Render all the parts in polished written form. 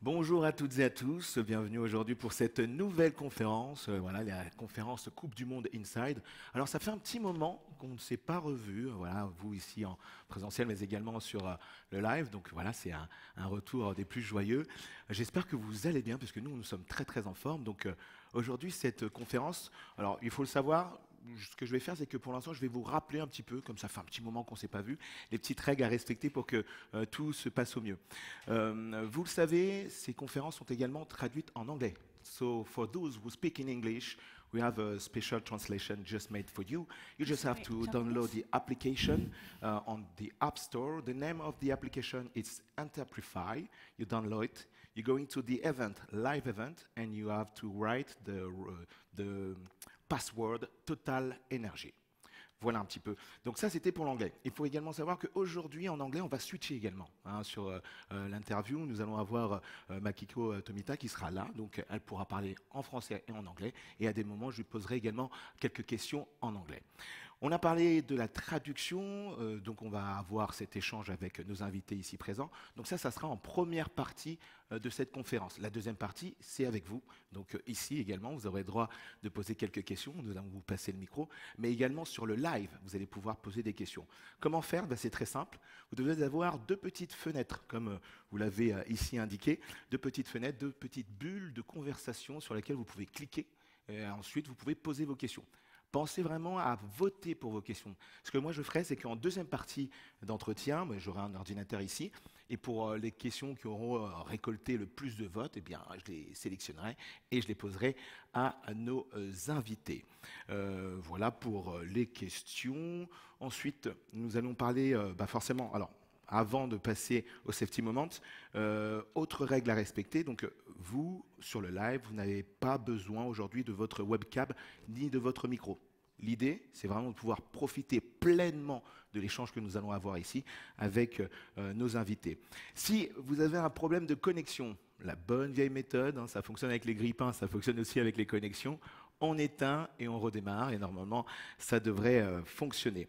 Bonjour à toutes et à tous, bienvenue aujourd'hui pour cette nouvelle conférence, voilà la conférence Coupe du Monde Inside. Alors ça fait un petit moment qu'on ne s'est pas revu, voilà, vous ici en présentiel mais également sur le live, donc voilà c'est un retour des plus joyeux. J'espère que vous allez bien parce que nous sommes très en forme, donc aujourd'hui cette conférence, alors il faut le savoir, ce que je vais faire, c'est que pour l'instant, je vais vous rappeler un petit peu, comme ça fait un petit moment qu'on ne s'est pas vu, les petites règles à respecter pour que tout se passe au mieux. Vous le savez, ces conférences sont également traduites en anglais. So for those who speak in English, we have a special translation just made for you. You just have to download the application on the App Store. The name of the application is Interprify. You download it. You go into the event, live event, and you have to write the password Total Energy. Voilà un petit peu. Donc ça, c'était pour l'anglais. Il faut également savoir qu'aujourd'hui, en anglais, on va switcher également sur l'interview. Nous allons avoir Makiko Tomita qui sera là. Donc elle pourra parler en français et en anglais. Et à des moments, je lui poserai également quelques questions en anglais. On a parlé de la traduction, donc on va avoir cet échange avec nos invités ici présents. Donc ça sera en première partie de cette conférence. La deuxième partie, c'est avec vous. Donc ici également, vous aurez le droit de poser quelques questions. Nous allons vous passer le micro. Mais également sur le live, vous allez pouvoir poser des questions. Comment faire? C'est très simple. Vous devez avoir deux petites fenêtres, comme vous l'avez ici indiqué. Deux petites fenêtres, deux petites bulles de conversation sur lesquelles vous pouvez cliquer. Et ensuite, vous pouvez poser vos questions. Pensez vraiment à voter pour vos questions. Ce que moi je ferai, c'est qu'en deuxième partie d'entretien, j'aurai un ordinateur ici, et pour les questions qui auront récolté le plus de votes, eh bien, je les sélectionnerai et je les poserai à nos invités. Voilà pour les questions. Ensuite, nous allons parler forcément. Alors, avant de passer au safety moment, autre règle à respecter, donc vous, sur le live, vous n'avez pas besoin aujourd'hui de votre webcam ni de votre micro. L'idée, c'est vraiment de pouvoir profiter pleinement de l'échange que nous allons avoir ici avec nos invités. Si vous avez un problème de connexion, la bonne vieille méthode, ça fonctionne avec les grippins, ça fonctionne aussi avec les connexions, on éteint et on redémarre et normalement ça devrait fonctionner.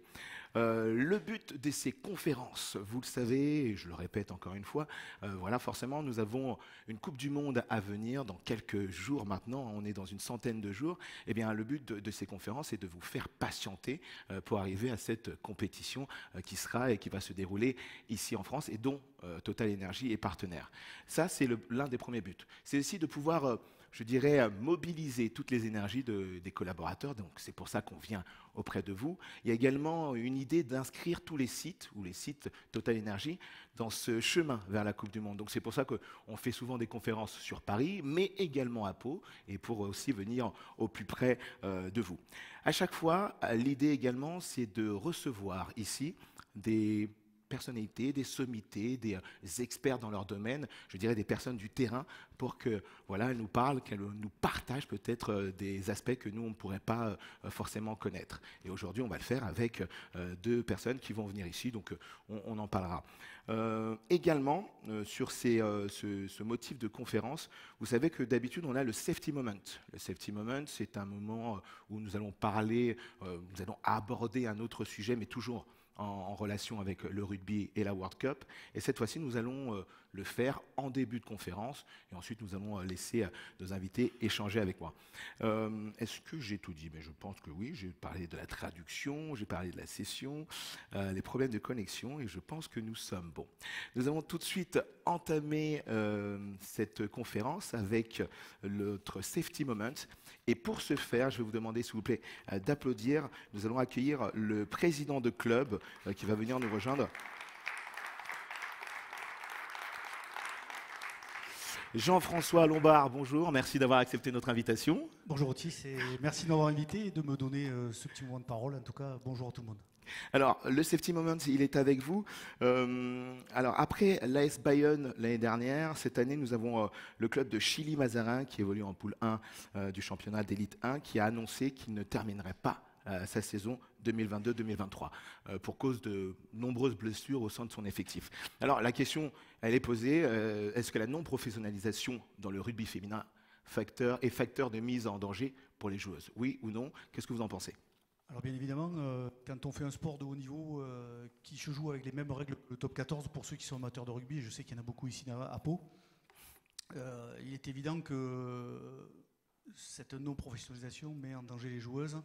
Le but de ces conférences, vous le savez, et je le répète encore une fois, voilà, forcément, nous avons une Coupe du Monde à venir dans quelques jours maintenant, on est dans une centaine de jours. Eh bien, le but de ces conférences est de vous faire patienter pour arriver à cette compétition qui sera et qui va se dérouler ici en France et dont Total Energy est partenaire. Ça, c'est l'un des premiers buts. C'est aussi de pouvoir je dirais, mobiliser toutes les énergies des collaborateurs. Donc, c'est pour ça qu'on vient auprès de vous. Il y a également une idée d'inscrire tous les sites, ou les sites Total Energy, dans ce chemin vers la Coupe du Monde. Donc, c'est pour ça qu'on fait souvent des conférences sur Paris, mais également à Pau, et pour aussi venir au plus près de vous. À chaque fois, l'idée également, c'est de recevoir ici des personnalités, des sommités, des experts dans leur domaine, je dirais des personnes du terrain, pour que voilà, elles nous parlent, qu'elles nous partagent peut-être des aspects que nous on ne pourrait pas forcément connaître. Et aujourd'hui, on va le faire avec deux personnes qui vont venir ici, donc on en parlera. Également, sur ce motif de conférence, vous savez que d'habitude, on a le safety moment. Le safety moment, c'est un moment où nous allons parler, nous allons aborder un autre sujet, mais toujours en relation avec le rugby et la World Cup. Et cette fois-ci, nous allons le faire en début de conférence. Et ensuite, nous allons laisser nos invités échanger avec moi. Est-ce que j'ai tout dit? Mais je pense que oui. J'ai parlé de la traduction, j'ai parlé de la session, les problèmes de connexion. Et je pense que nous sommes bons. Nous allons tout de suite entamer cette conférence avec notre safety moment. Et pour ce faire, je vais vous demander, s'il vous plaît, d'applaudir. Nous allons accueillir le président de club qui va venir nous rejoindre. Jean-François Lombard, bonjour, merci d'avoir accepté notre invitation. Bonjour Otis, et merci de m'avoir invité et de me donner ce petit moment de parole. En tout cas, bonjour à tout le monde. Alors, le safety moment, il est avec vous. Alors, après l'AS Bayonne l'année dernière, cette année, nous avons le club de Chili-Mazarin qui évolue en poule 1 du championnat d'élite 1, qui a annoncé qu'il ne terminerait pas sa saison 2022-2023 pour cause de nombreuses blessures au sein de son effectif. Alors, la question, elle est posée, est-ce que la non-professionnalisation dans le rugby féminin est facteur de mise en danger pour les joueuses? Oui ou non? Qu'est-ce que vous en pensez? Alors bien évidemment, quand on fait un sport de haut niveau qui se joue avec les mêmes règles que le top 14, pour ceux qui sont amateurs de rugby, je sais qu'il y en a beaucoup ici à Pau, Il est évident que cette non-professionnalisation met en danger les joueuses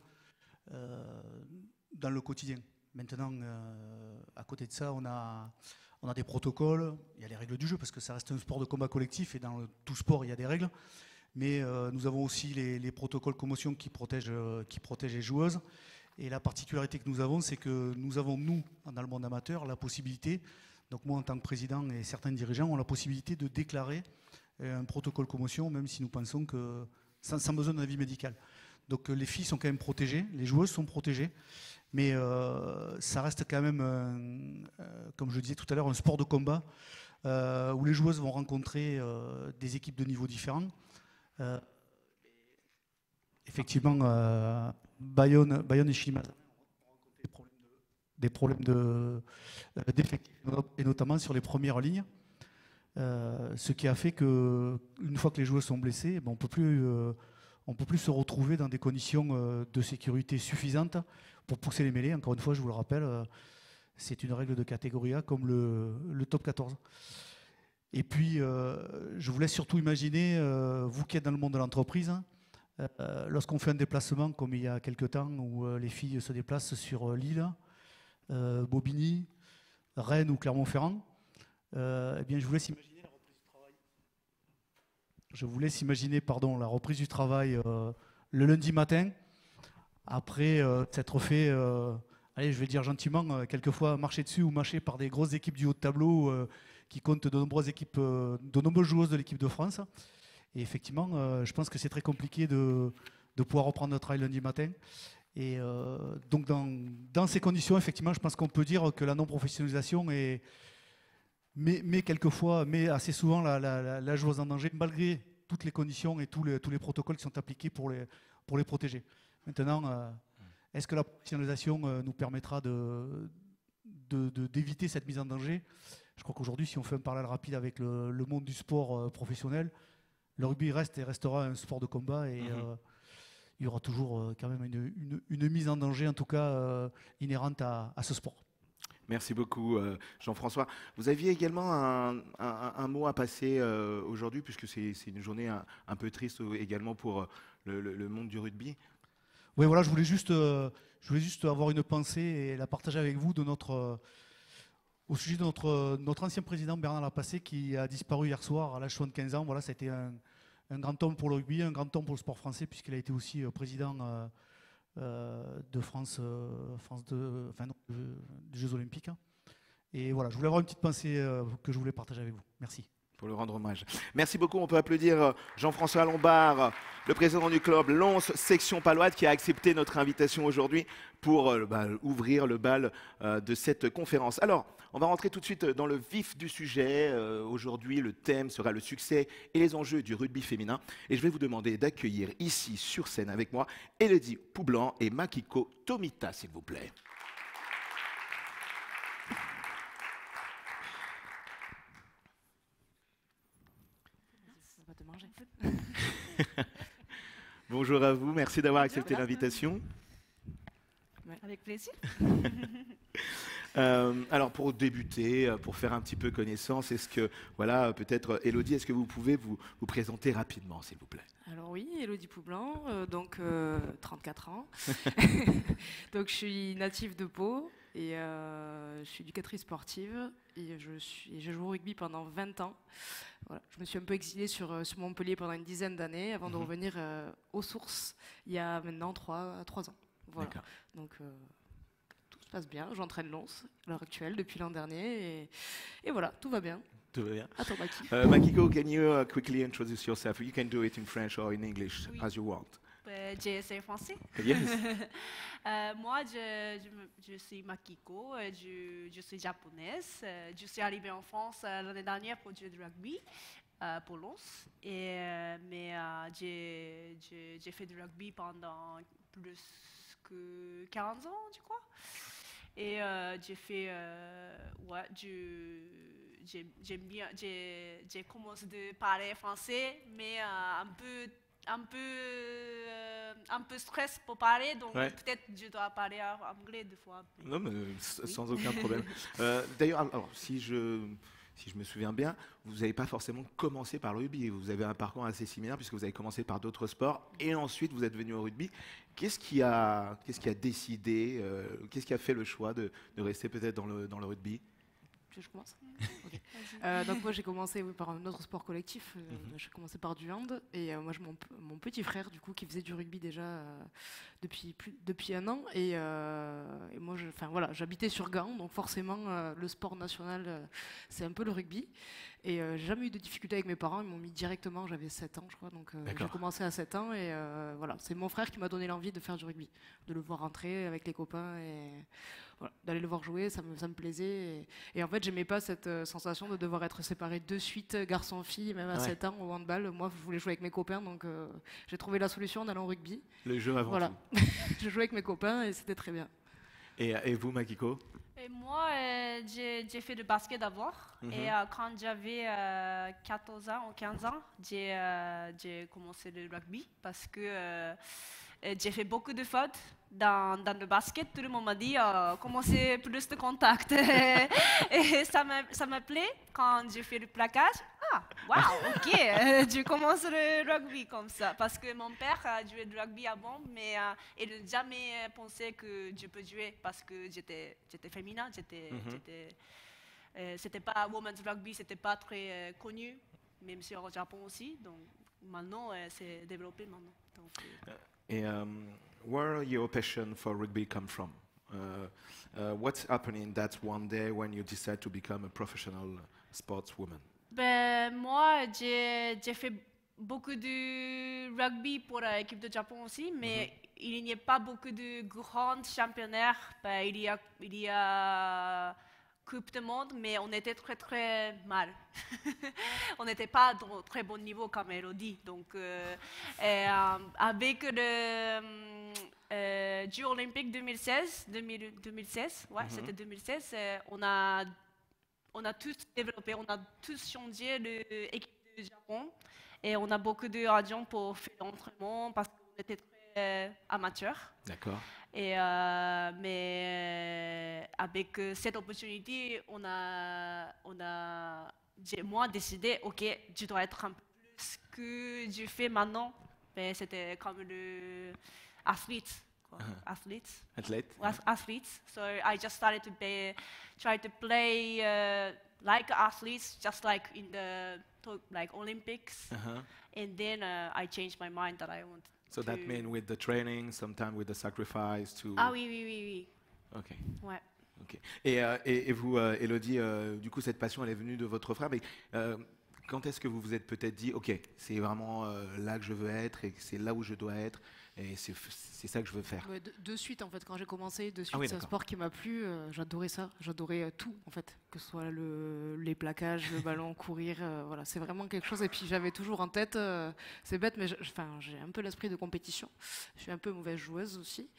dans le quotidien. Maintenant, à côté de ça, on a des protocoles, il y a les règles du jeu, parce que ça reste un sport de combat collectif, et dans tout sport, il y a des règles. Mais nous avons aussi les protocoles commotion qui protègent les joueuses. Et la particularité que nous avons, c'est que nous avons, dans le monde amateur, la possibilité, donc moi en tant que président et certains dirigeants, ont la possibilité de déclarer un protocole commotion, même si nous pensons que sans besoin d'un avis médical. Donc les filles sont quand même protégées, les joueuses sont protégées, mais ça reste quand même, comme je le disais tout à l'heure, un sport de combat où les joueuses vont rencontrer des équipes de niveaux différents. Effectivement, Bayonne et Chimaz ont des problèmes d'effectifs, et notamment sur les premières lignes. Ce qui a fait qu'une fois que les joueurs sont blessés, on ne peut plus se retrouver dans des conditions de sécurité suffisantes pour pousser les mêlées. Encore une fois, je vous le rappelle, c'est une règle de catégorie A comme le top 14. Et puis, je vous laisse surtout imaginer, vous qui êtes dans le monde de l'entreprise, lorsqu'on fait un déplacement, comme il y a quelques temps, où les filles se déplacent sur Lille, Bobigny, Rennes ou Clermont-Ferrand, eh bien, je vous laisse imaginer la reprise du travail. Je vous laisse imaginer, la reprise du travail le lundi matin, après s'être fait, allez, je vais dire gentiment, quelquefois marcher dessus ou mâcher par des grosses équipes du haut de tableau qui comptent de nombreuses joueuses de l'équipe de France. Et effectivement, je pense que c'est très compliqué de pouvoir reprendre notre travail lundi matin. Et donc, dans ces conditions, effectivement, je pense qu'on peut dire que la non-professionnalisation met assez souvent la joueuse en danger, malgré toutes les conditions et tous les protocoles qui sont appliqués pour les protéger. Maintenant, est-ce que la professionnalisation nous permettra d'éviter cette mise en danger? Je crois qu'aujourd'hui, si on fait un parallèle rapide avec le monde du sport professionnel, le rugby reste et restera un sport de combat, et il y aura toujours quand même une mise en danger, en tout cas inhérente à ce sport. Merci beaucoup, Jean-François. Vous aviez également un mot à passer aujourd'hui, puisque c'est une journée un peu triste également pour le monde du rugby. Oui, voilà, je voulais juste avoir une pensée et la partager avec vous au sujet de notre ancien président Bernard Lapassé, qui a disparu hier soir à l'âge de 75 ans. Voilà, ça a été un grand homme pour le rugby, un grand homme pour le sport français, puisqu'il a été aussi président de des Jeux Olympiques. Et voilà, je voulais avoir une petite pensée que je voulais partager avec vous. Merci. Pour le rendre hommage. Merci beaucoup. On peut applaudir Jean-François Lombard, le président du club Lons Section Paloise, qui a accepté notre invitation aujourd'hui pour ouvrir le bal de cette conférence. Alors, on va rentrer tout de suite dans le vif du sujet. Aujourd'hui, le thème sera le succès et les enjeux du rugby féminin. Et je vais vous demander d'accueillir ici, sur scène avec moi, Élodie Poublan et Makiko Tomita, s'il vous plaît. Bonjour à vous, merci d'avoir accepté l'invitation. Avec plaisir. Alors pour débuter, pour faire un petit peu connaissance, est-ce que, voilà, peut-être Élodie, est-ce que vous pouvez vous présenter rapidement, s'il vous plaît? Alors oui, Élodie Poublan, 34 ans. Donc je suis native de Pau et je suis éducatrice sportive et je joue au rugby pendant 20 ans. Voilà. Je me suis un peu exilée sur Montpellier pendant une dizaine d'années avant de revenir aux sources il y a maintenant 3 ans. Voilà. Donc tout se passe bien. J'entraîne Lons à l'heure actuelle depuis l'an dernier et voilà, tout va bien. Tout va bien. À toi, Maki. Makiko, can you quickly introduce yourself? You can do it in French or in English, oui. as you want. J'essaie français. Yes. Moi, je suis Makiko, je suis japonaise. Je suis arrivée en France l'année dernière pour jouer du rugby pour Lons. Mais j'ai fait du rugby pendant plus que 40 ans, je crois. Et j'ai fait... j'aime bien... J'ai commencé à parler français, mais un peu stress pour parler, donc peut-être je dois parler anglais des fois. Non, mais sans aucun problème. D'ailleurs, alors, si si je me souviens bien, vous n'avez pas forcément commencé par le rugby. Vous avez un parcours assez similaire puisque vous avez commencé par d'autres sports et ensuite vous êtes venu au rugby. Qu'est-ce qui a décidé, qu'est-ce qui a fait le choix de rester peut-être dans le rugby? Je commence. Ok. Donc moi j'ai commencé par un autre sport collectif. J'ai commencé par du hand et moi mon petit frère du coup qui faisait du rugby déjà depuis un an et moi voilà, j'habitais sur Gand donc forcément le sport national c'est un peu le rugby et j'ai jamais eu de difficulté avec mes parents, ils m'ont mis directement, j'avais 7 ans je crois donc j'ai commencé à 7 ans et voilà, c'est mon frère qui m'a donné l'envie de faire du rugby, de le voir rentrer avec les copains et voilà, d'aller le voir jouer, ça me plaisait. Et en fait, j'aimais pas cette sensation de devoir être séparé de suite, garçon-fille, même à 7 ans au handball. Moi, je voulais jouer avec mes copains, donc j'ai trouvé la solution en allant au rugby. Le jeu avant voilà. tout. Je jouais avec mes copains et c'était très bien. Et vous, Makiko? Et moi, j'ai fait du basket d'abord. Et quand j'avais 14 ans ou 15 ans, j'ai commencé le rugby parce que j'ai fait beaucoup de fautes dans le basket. Tout le monde m'a dit commencez plus de contact. Et ça me plaît quand j'ai fait le plaquage. Ah, waouh, ok, je commence le rugby comme ça. Parce que mon père a joué du rugby avant, mais il n'a jamais pensé que je peux jouer parce que j'étais féminin. C'était pas women's rugby, c'était pas très connu, même si au Japon aussi. Donc maintenant, c'est développé maintenant. Donc, Et where your passion for rugby come from? What's happening that one day when you decide to become a professional sportswoman? Ben, moi, j'ai fait beaucoup de rugby pour l'équipe de Japon aussi, mais il n'y a pas beaucoup de grands championnats. Ben, il y a Coupe du Monde, mais on était très très mal. On n'était pas dans très bon niveau comme Elodie. Donc, avec le Jeux olympiques 2016, c'était 2016, on a tous développé, on a tous changé l'équipe du Japon et on a beaucoup d'argent pour faire l'entraînement parce qu'on était très amateurs. D'accord. Et, mais avec cette opportunité, j'ai moi décidé, ok, je dois être un peu plus que je fais maintenant. Mais c'était comme le athlète. Athletes. So I just started to try to play like athletes, just like in the Olympics. And then I changed my mind that I want. So that means with the training, sometimes with the sacrifice to. Ah oui. Ok. Ouais. Ok. Et vous, Elodie, du coup, cette passion, elle est venue de votre frère. Mais quand est-ce que vous vous êtes peut-être dit, ok, c'est vraiment là que je veux être et c'est là où je dois être et c'est ça que je veux faire? De suite, en fait, quand j'ai commencé, c'est un d'accord. sport qui m'a plu. J'adorais ça. J'adorais tout, en fait, que ce soit les plaquages, le ballon, courir. Voilà, c'est vraiment quelque chose. Et puis j'avais toujours en tête, c'est bête, mais j'ai un peu l'esprit de compétition. Je suis un peu mauvaise joueuse aussi.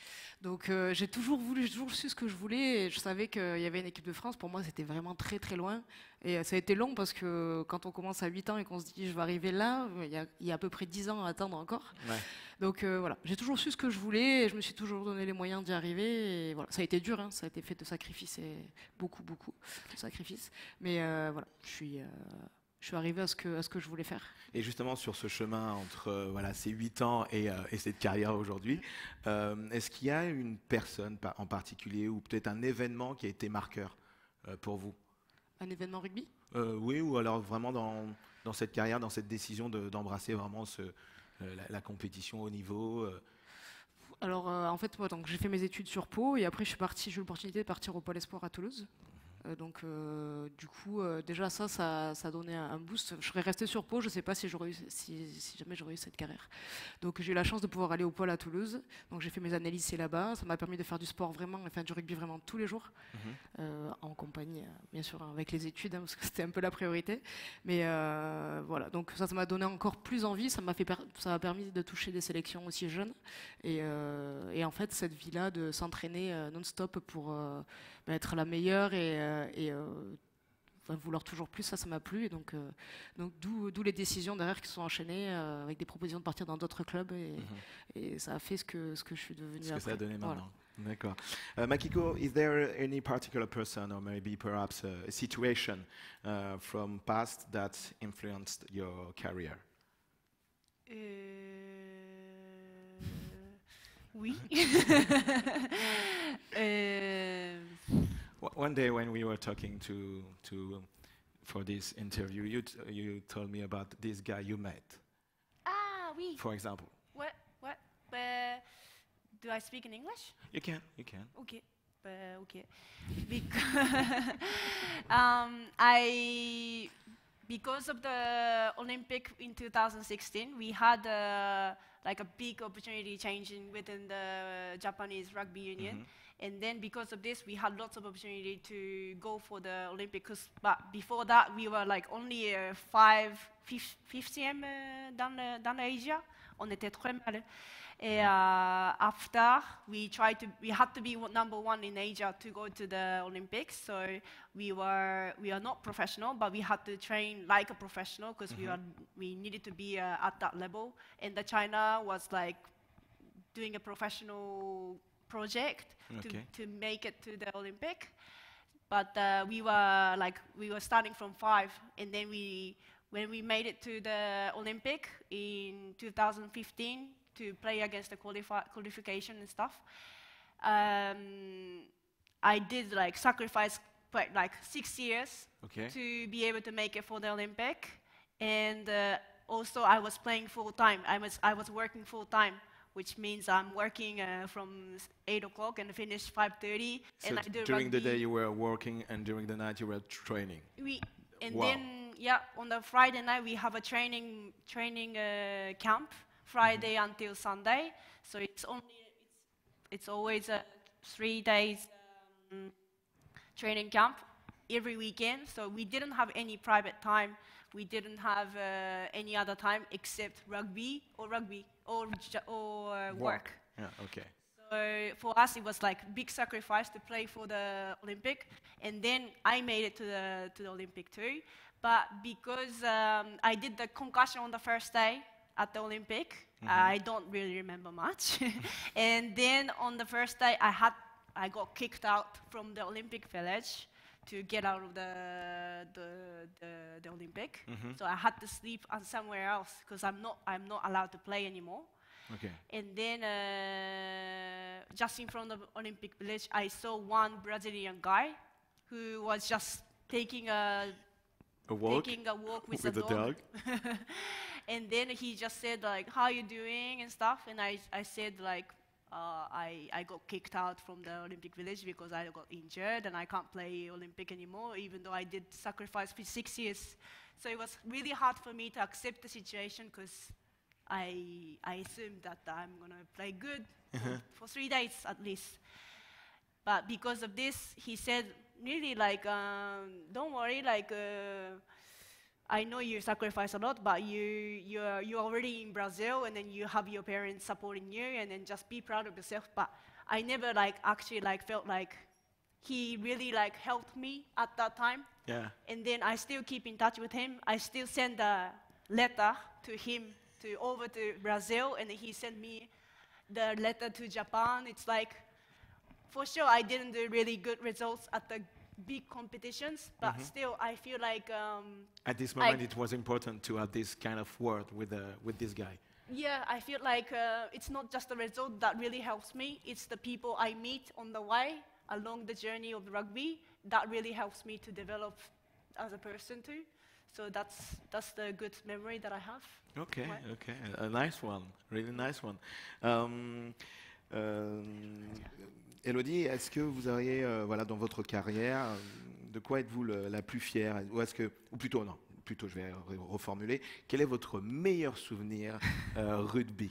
Donc j'ai toujours su ce que je voulais. Et je savais qu'il y avait une équipe de France. Pour moi, c'était vraiment très très loin. Et ça a été long parce que quand on commence à 8 ans et qu'on se dit je vais arriver là, il y a à peu près 10 ans à attendre encore. Ouais. Donc voilà, j'ai toujours su ce que je voulais et je me suis toujours donné les moyens d'y arriver. Et voilà, ça a été dur, hein, ça a été fait de sacrifices et beaucoup de sacrifices. Mais voilà, je suis arrivée à ce que je voulais faire. Et justement, sur ce chemin entre ces 8 ans et cette carrière aujourd'hui, est-ce qu'il y a une personne en particulier ou peut-être un événement qui a été marqueur pour vous? Un événement rugby? Oui, ou alors vraiment dans cette carrière, dans cette décision d'embrasser vraiment la compétition au haut niveau. Alors en fait, moi, donc j'ai fait mes études sur Pau et après j'ai eu l'opportunité de partir au Pôle Espoir à Toulouse. Donc du coup déjà ça donnait un boost. Je serais restée sur Pau, je ne sais pas si jamais j'aurais eu cette carrière. Donc j'ai eu la chance de pouvoir aller au Pôle à Toulouse. Donc j'ai fait mes années lycée là-bas. Ça m'a permis de faire du sport vraiment, enfin du rugby vraiment tous les jours, en compagnie bien sûr avec les études parce que c'était un peu la priorité. Mais voilà, donc ça m'a donné encore plus envie. Ça m'a permis de toucher des sélections aussi jeunes. Et en fait cette vie-là de s'entraîner non-stop pour être la meilleure et vouloir toujours plus, ça m'a plu. Et donc d'où les décisions derrière qui sont enchaînées avec des propositions de partir dans d'autres clubs. Et ça a fait ce que je suis devenue Ce que après. ça a donné Voilà. maintenant. D'accord. Makiko, is there any particular person or maybe perhaps a situation from past that influenced your career? Oui. One day when we were talking for this interview, you told me about this guy you met, Ah, oui. for example. What? Do I speak in English? You can. Okay. Okay. Because of the Olympic in 2016, we had like a big opportunity changing within the Japanese Rugby Union. And then because of this, we had lots of opportunity to go for the Olympics. But before that, we were like only 5th dans Asia. On était très mal. And after, we had to be number 1 in Asia to go to the Olympics. So we are not professional, but we had to train like a professional because we needed to be at that level. And the China was like doing a professional project to make it to the Olympic. But we were starting from 5, and then when we made it to the Olympic in 2015 to play against the qualification and stuff, I did like sacrifice like 6 years to be able to make it for the Olympic, and also I was playing full time. I was working full time, which means I'm working from 8 o'clock and finish 5:30. So and I do during the rugby. day you were working, and during the night you were training. Wow. Then on the Friday night we have a training camp, Friday until Sunday. So it's always a 3 days training camp every weekend. So we didn't have any private time. We didn't have any other time except rugby or work. Yeah, okay. So for us, it was like big sacrifice to play for the Olympic, and then I made it to the Olympic too. But because I did the concussion on the first day at the Olympic, I don't really remember much. And then on the first day, I got kicked out from the Olympic village to get out of the Olympic. So I had to sleep somewhere else because I'm not allowed to play anymore. Okay. And then just in front of the Olympic village, I saw one Brazilian guy who was just taking a walk with a dog. And then he just said like, "How are you doing?" and stuff. And I said like, I got kicked out from the Olympic village because I got injured and I can't play Olympic anymore, even though I did sacrifice for 6 years. So it was really hard for me to accept the situation because I assumed that I'm going to play good for 3 days at least. But because of this, he said, really, like, don't worry, like, I know you sacrifice a lot, but you're already in Brazil, and then you have your parents supporting you, and then just be proud of yourself. But I never, like, actually, like, felt like he really, like, helped me at that time. Yeah. And then I still keep in touch with him. I still send a letter to him over to Brazil, and he sent me the letter to Japan. It's like, for sure, I didn't do really good results at the big competitions, but still, I feel like at this moment, it was important to have this kind of word with this guy. Yeah, I feel like it's not just the result that really helps me. It's the people I meet on the way along the journey of rugby that really helps me to develop as a person too. So that's the good memory that I have. Okay, okay, a nice one, really nice one. Elodie, est-ce que vous auriez, voilà, dans votre carrière, de quoi êtes-vous la plus fière, ou plutôt je vais reformuler, quel est votre meilleur souvenir rugby?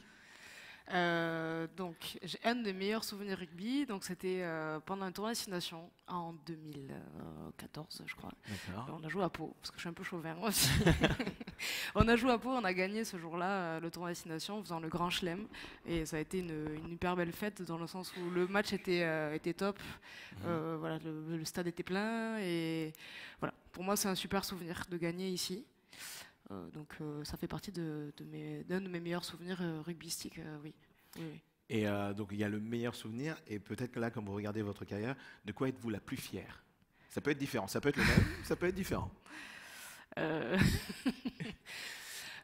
Donc, j'ai un des meilleurs souvenirs rugby. Donc, c'était pendant un tournoi Destination en 2014, je crois. On a joué à Pau, parce que je suis un peu chauvin aussi. On a joué à Pau, on a gagné ce jour-là le tournoi Destination en faisant le Grand Chelem. Et ça a été une hyper belle fête dans le sens où le match était top. Voilà, le stade était plein. Et voilà, pour moi, c'est un super souvenir de gagner ici. Donc ça fait partie d'un de mes meilleurs souvenirs rugbystiques, oui. Oui. Et donc il y a le meilleur souvenir, et peut-être que là, comme vous regardez votre carrière, de quoi êtes-vous la plus fière? Ça peut être différent, ça peut être le même, ça peut être différent. Parce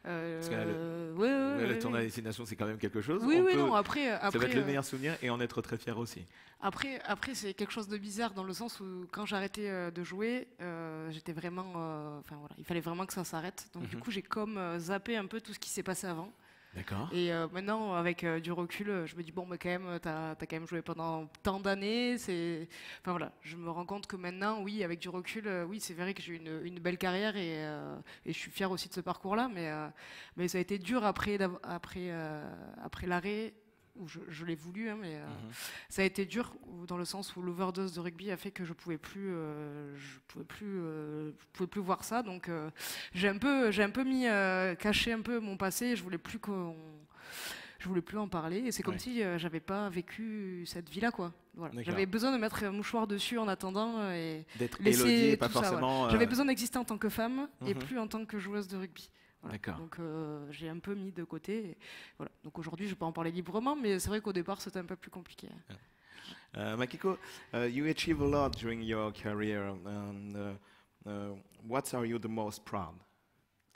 que là, le tournoi Destination, c'est quand même quelque chose. Oui, non, après, ça va être le meilleur souvenir et en être très fier aussi. Après c'est quelque chose de bizarre dans le sens où quand j'arrêtais de jouer, j'étais vraiment, enfin voilà, il fallait vraiment que ça s'arrête. Donc du coup, j'ai comme zappé un peu tout ce qui s'est passé avant. D'accord. Et maintenant, avec du recul, je me dis bon, mais quand même, t'as quand même joué pendant tant d'années. Enfin voilà, je me rends compte que maintenant, oui, avec du recul, oui, c'est vrai que j'ai eu une belle carrière et je suis fière aussi de ce parcours-là. Mais ça a été dur après l'arrêt. Où je l'ai voulu, hein, mais ça a été dur dans le sens où l'overdose de rugby a fait que je pouvais plus voir ça. Donc j'ai un peu mis caché un peu mon passé. Je voulais plus en parler. Et c'est comme si j'avais pas vécu cette vie-là, quoi. Voilà. J'avais besoin de mettre un mouchoir dessus en attendant et d'être laisser Élodie et pas tout ça, forcément. voilà. J'avais besoin d'exister en tant que femme et plus en tant que joueuse de rugby. Voilà. Donc j'ai un peu mis de côté. Et voilà. Donc aujourd'hui, je peux en parler librement, mais c'est vrai qu'au départ, c'était un peu plus compliqué. Makiko, you achieved a lot during your career. What are you the most proud?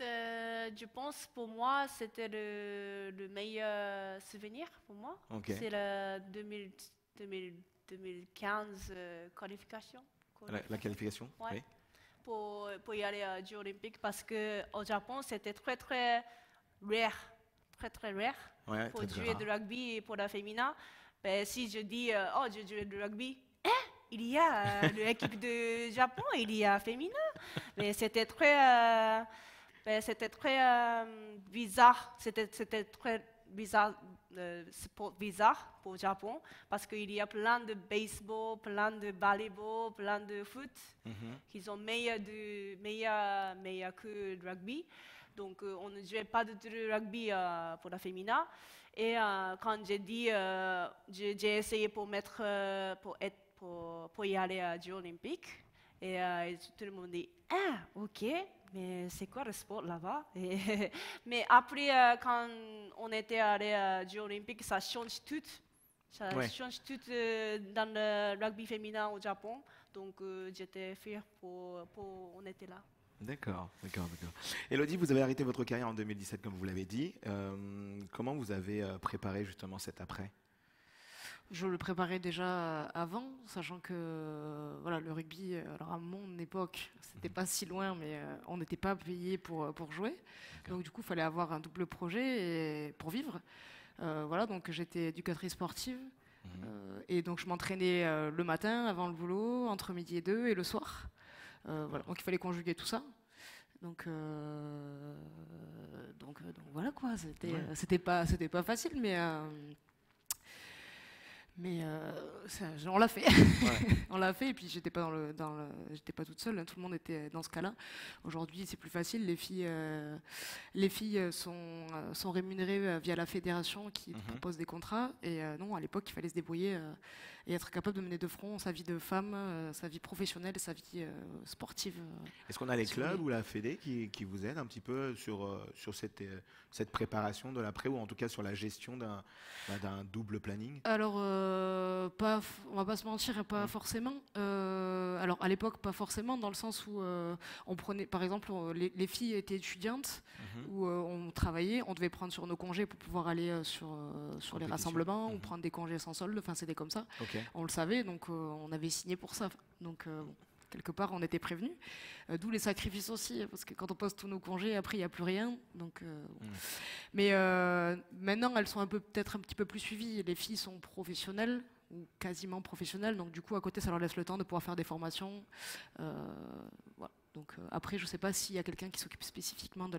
Je pense pour moi, c'était le meilleur souvenir pour moi. Okay. C'est la 2015 qualification. La qualification, ouais. Oui. Pour y aller aux Jeux Olympiques parce qu'au Japon, c'était très rare pour jouer de rugby et pour la féminin. Ben, si je dis oh, je joue de rugby, il y a l'équipe de Japon, il y a féminin. Mais c'était très bizarre. C'était très bizarre. Bizarre pour le Japon parce qu'il y a plein de baseball, plein de volleyball, plein de foot qui sont meilleurs que le rugby. Donc on ne jouait pas de rugby pour la féminin. Et quand j'ai dit, j'ai essayé pour y aller à Jeux Olympiques et tout le monde dit ok. Mais c'est quoi le sport là-bas? Mais après, quand on était allé aux Jeux Olympiques, ça change tout. Ça change tout dans le rugby féminin au Japon. Donc j'étais fière on était là. D'accord. Élodie, vous avez arrêté votre carrière en 2017, comme vous l'avez dit. Comment vous avez préparé justement cet après? Je le préparais déjà avant, sachant que voilà, le rugby, alors à mon époque, c'était pas si loin, mais on n'était pas payé pour jouer. Donc du coup, il fallait avoir un double projet pour vivre. Voilà, donc j'étais éducatrice sportive. Et donc je m'entraînais le matin avant le boulot, entre midi et 2 et le soir. Voilà, donc il fallait conjuguer tout ça. Donc voilà quoi, c'était pas facile, mais on l'a fait. On l'a fait et puis j'étais pas j'étais pas toute seule, hein, tout le monde était dans ce cas-là. Aujourd'hui, c'est plus facile. Les filles sont rémunérées via la fédération qui propose des contrats. Et non, à l'époque, il fallait se débrouiller et être capable de mener de front sa vie de femme, sa vie professionnelle, sa vie sportive. Est-ce qu'on a les clubs ou la fédé qui vous aident un petit peu sur cette préparation de l'après, ou en tout cas sur la gestion d'un double planning? Alors, on va pas se mentir, pas forcément. Alors, à l'époque, pas forcément, dans le sens où on prenait, par exemple, les filles étaient étudiantes, où on travaillait, on devait prendre sur nos congés pour pouvoir aller sur les rassemblements, ou prendre des congés sans solde, enfin, c'était comme ça. Okay. On le savait, donc on avait signé pour ça. Donc, bon, quelque part, on était prévenus. D'où les sacrifices aussi, parce que quand on pose tous nos congés, après, il n'y a plus rien. Donc, bon. Mais maintenant, elles sont peut-être un petit peu plus suivies. Les filles sont professionnelles, ou quasiment professionnelles. Donc, du coup, à côté, ça leur laisse le temps de pouvoir faire des formations. Voilà. Donc après, je ne sais pas s'il y a quelqu'un qui s'occupe spécifiquement de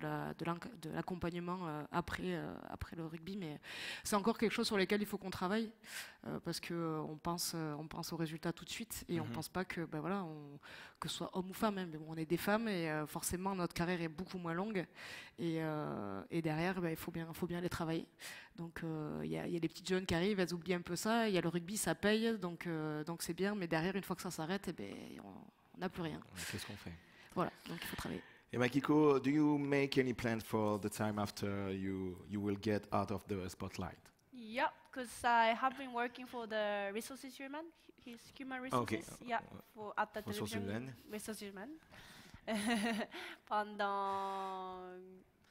l'accompagnement après le rugby, mais c'est encore quelque chose sur lequel il faut qu'on travaille parce qu'on pense aux résultats tout de suite et on ne pense pas que, que ce soit homme ou femme, hein, mais bon, on est des femmes et forcément notre carrière est beaucoup moins longue et derrière, il faut bien les travailler. Donc il y a des petites jeunes qui arrivent, elles oublient un peu ça, il y a le rugby, ça paye, donc c'est bien, mais derrière, une fois que ça s'arrête, on n'a plus rien. Qu'est-ce qu'on fait? Voilà, donc il faut travailler. Et Makiko, do you make any plans for the time after you will get out of the spotlight? Yeah, because I have been working for the resources human, his human resources. Okay. Yeah, at the Ressources television. humaines. Resources human. Pendant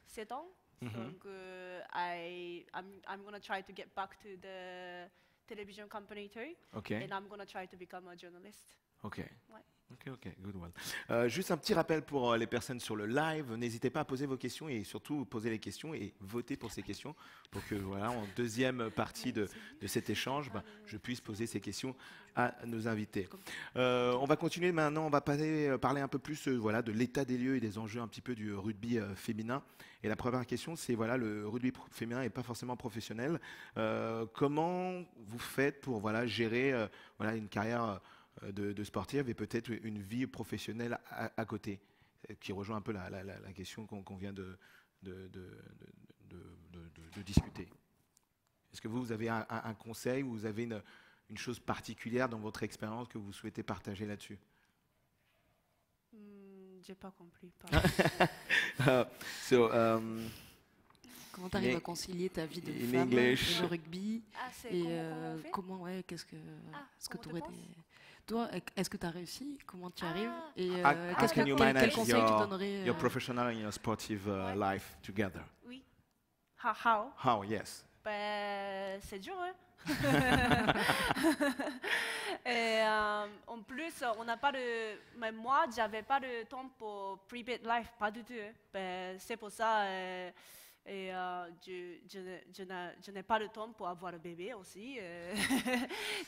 7 ans. Donc, I'm going to try to get back to the television company too. Okay. And I'm going to try to become a journalist. Okay. Ouais. Ok, good one. Juste un petit rappel pour les personnes sur le live, n'hésitez pas à poser vos questions et surtout poser les questions et voter pour ces questions pour que voilà, en deuxième partie de cet échange, je puisse poser ces questions à nos invités. On va continuer maintenant, on va parler un peu plus voilà, de l'état des lieux et des enjeux un petit peu du rugby féminin. Et la première question, c'est voilà, le rugby féminin n'est pas forcément professionnel. Comment vous faites pour voilà, gérer voilà, une carrière de sportive et peut-être une vie professionnelle à côté, qui rejoint un peu la question qu'on vient de discuter. Est-ce que vous avez un conseil ou vous avez une chose particulière dans votre expérience que vous souhaitez partager là-dessus? J'ai pas compris. Comment tu arrives à concilier ta vie de femme English. et le rugby? Et comment qu'est-ce que tu aurais Toi, est-ce que tu as réussi? Comment tu y arrives? Et How can you manage quel conseil tu donnerais your professional and your sportive life together? Oui. How? How, yes. C'est dur, hein? Et en plus, on n'a pas de. Même moi, j'avais pas de temps pour private life, pas du tout. C'est pour ça. Je n'ai pas le temps pour avoir le bébé aussi.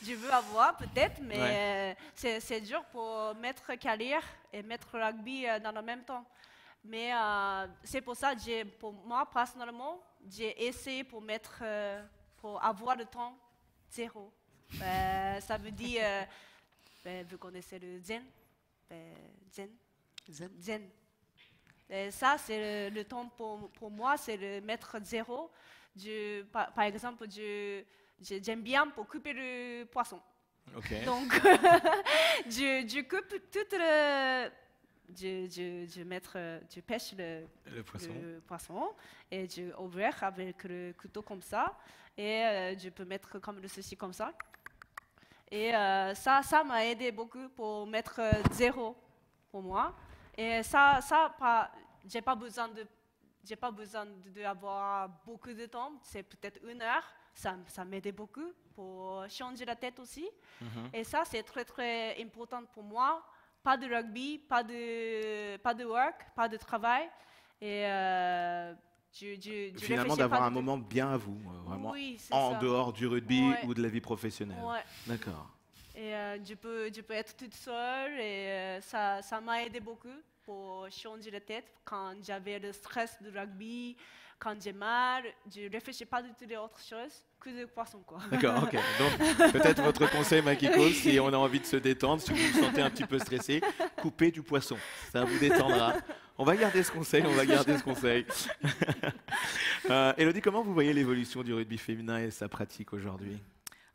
Je veux avoir peut-être, mais c'est dur pour mettre carrière et mettre rugby dans le même temps. Mais c'est pour ça que pour moi, personnellement, j'ai essayé pour avoir le temps zéro. Ça veut dire, vous connaissez le zen? Zen. Et ça, c'est le temps pour moi, c'est le mettre zéro. Par exemple, j'aime bien pour couper le poisson. Okay. Donc, je coupe tout le... Je pêche le poisson et je ouvre avec le couteau comme ça. Et je peux mettre comme le ceci comme ça. Et ça m'a aidé beaucoup pour mettre zéro pour moi. Et j'ai pas besoin d'avoir beaucoup de temps. C'est peut-être 1 heure. Ça m'aidait beaucoup pour changer la tête aussi. Et ça, c'est très, très important pour moi. Pas de rugby, pas de work, pas de travail. Et finalement, d'avoir un moment bien à vous, vraiment oui, en dehors du rugby ou de la vie professionnelle. Ouais. D'accord. Et je peux être toute seule et ça m'a aidé beaucoup pour changer la tête. Quand j'avais le stress du rugby, quand j'ai mal, je ne réfléchis pas du tout à autre chose que de poisson, quoi. D'accord, ok. Donc, peut-être votre conseil, Makiko, si on a envie de se détendre, si vous vous sentez un petit peu stressé, coupez du poisson. Ça vous détendra. On va garder ce conseil, Élodie, comment vous voyez l'évolution du rugby féminin et sa pratique aujourd'hui?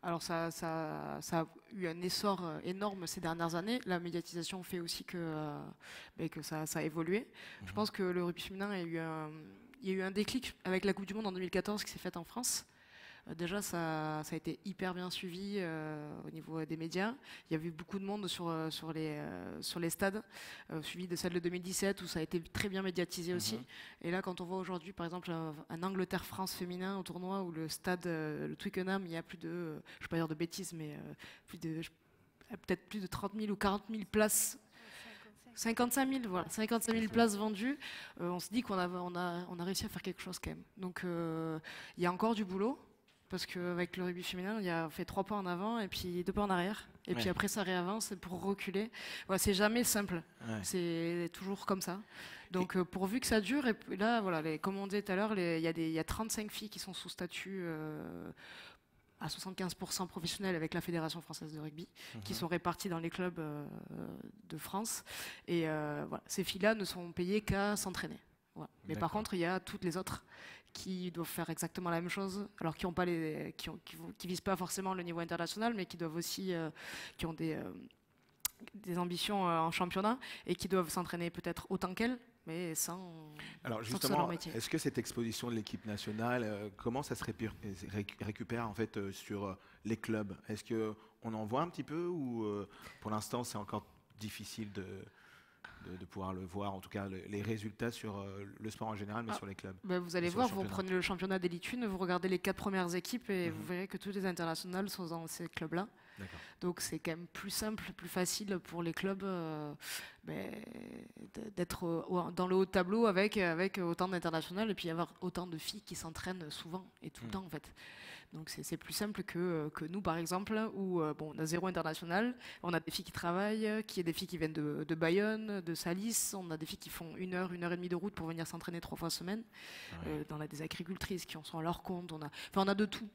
Alors ça a eu un essor énorme ces dernières années. La médiatisation fait aussi que ça a évolué. Je pense que le rugby féminin il y a eu un déclic avec la Coupe du Monde en 2014 qui s'est faite en France. Déjà, ça a été hyper bien suivi au niveau des médias. Il y a eu beaucoup de monde sur les stades, suivi de celle de 2017 où ça a été très bien médiatisé aussi. Et là, quand on voit aujourd'hui, par exemple, un Angleterre-France féminin au tournoi où le stade, le Twickenham, il y a plus de, je ne vais pas dire de bêtises, mais peut-être plus de 30 000 ou 40 000 places. 55 000, voilà, 55 000 places vendues. On se dit qu'on a réussi à faire quelque chose quand même. Donc, il y a encore du boulot. parce qu'avec le rugby féminin, on fait 3 pas en avant et puis 2 pas en arrière. Et puis après, ça réavance pour reculer. Voilà, c'est jamais simple. Ouais. C'est toujours comme ça. Donc, pourvu que ça dure, et puis là, voilà, comme on disait tout à l'heure, il y a 35 filles qui sont sous statut à 75% professionnels avec la Fédération française de rugby, qui sont réparties dans les clubs de France. Et voilà, ces filles-là ne sont payées qu'à s'entraîner. Voilà. Mais par contre, il y a toutes les autres qui doivent faire exactement la même chose, alors qui visent pas forcément le niveau international, mais qui doivent aussi, qui ont des ambitions en championnat et qui doivent s'entraîner peut-être autant qu'elles, mais Alors sans justement, leur métier. est-ce que cette exposition de l'équipe nationale, comment ça se récupère en fait sur les clubs? Est-ce qu'on en voit un petit peu ou pour l'instant c'est encore difficile de pouvoir le voir, en tout cas les résultats sur le sport en général, mais sur les clubs? Vous allez voir, vous prenez le championnat d'élite 1, vous regardez les 4 premières équipes et vous verrez que tous les internationales sont dans ces clubs-là. Donc c'est quand même plus simple, plus facile pour les clubs d'être dans le haut de tableau avec autant d'internationales et puis avoir autant de filles qui s'entraînent souvent et tout le temps en fait. Donc c'est plus simple que nous par exemple où on a 0 international, on a des filles qui travaillent, des filles qui viennent de Bayonne, de Salis, on a des filles qui font 1 heure, 1 heure et demie de route pour venir s'entraîner 3 fois semaine. On a des agricultrices qui en sont à leur compte, on a de tout.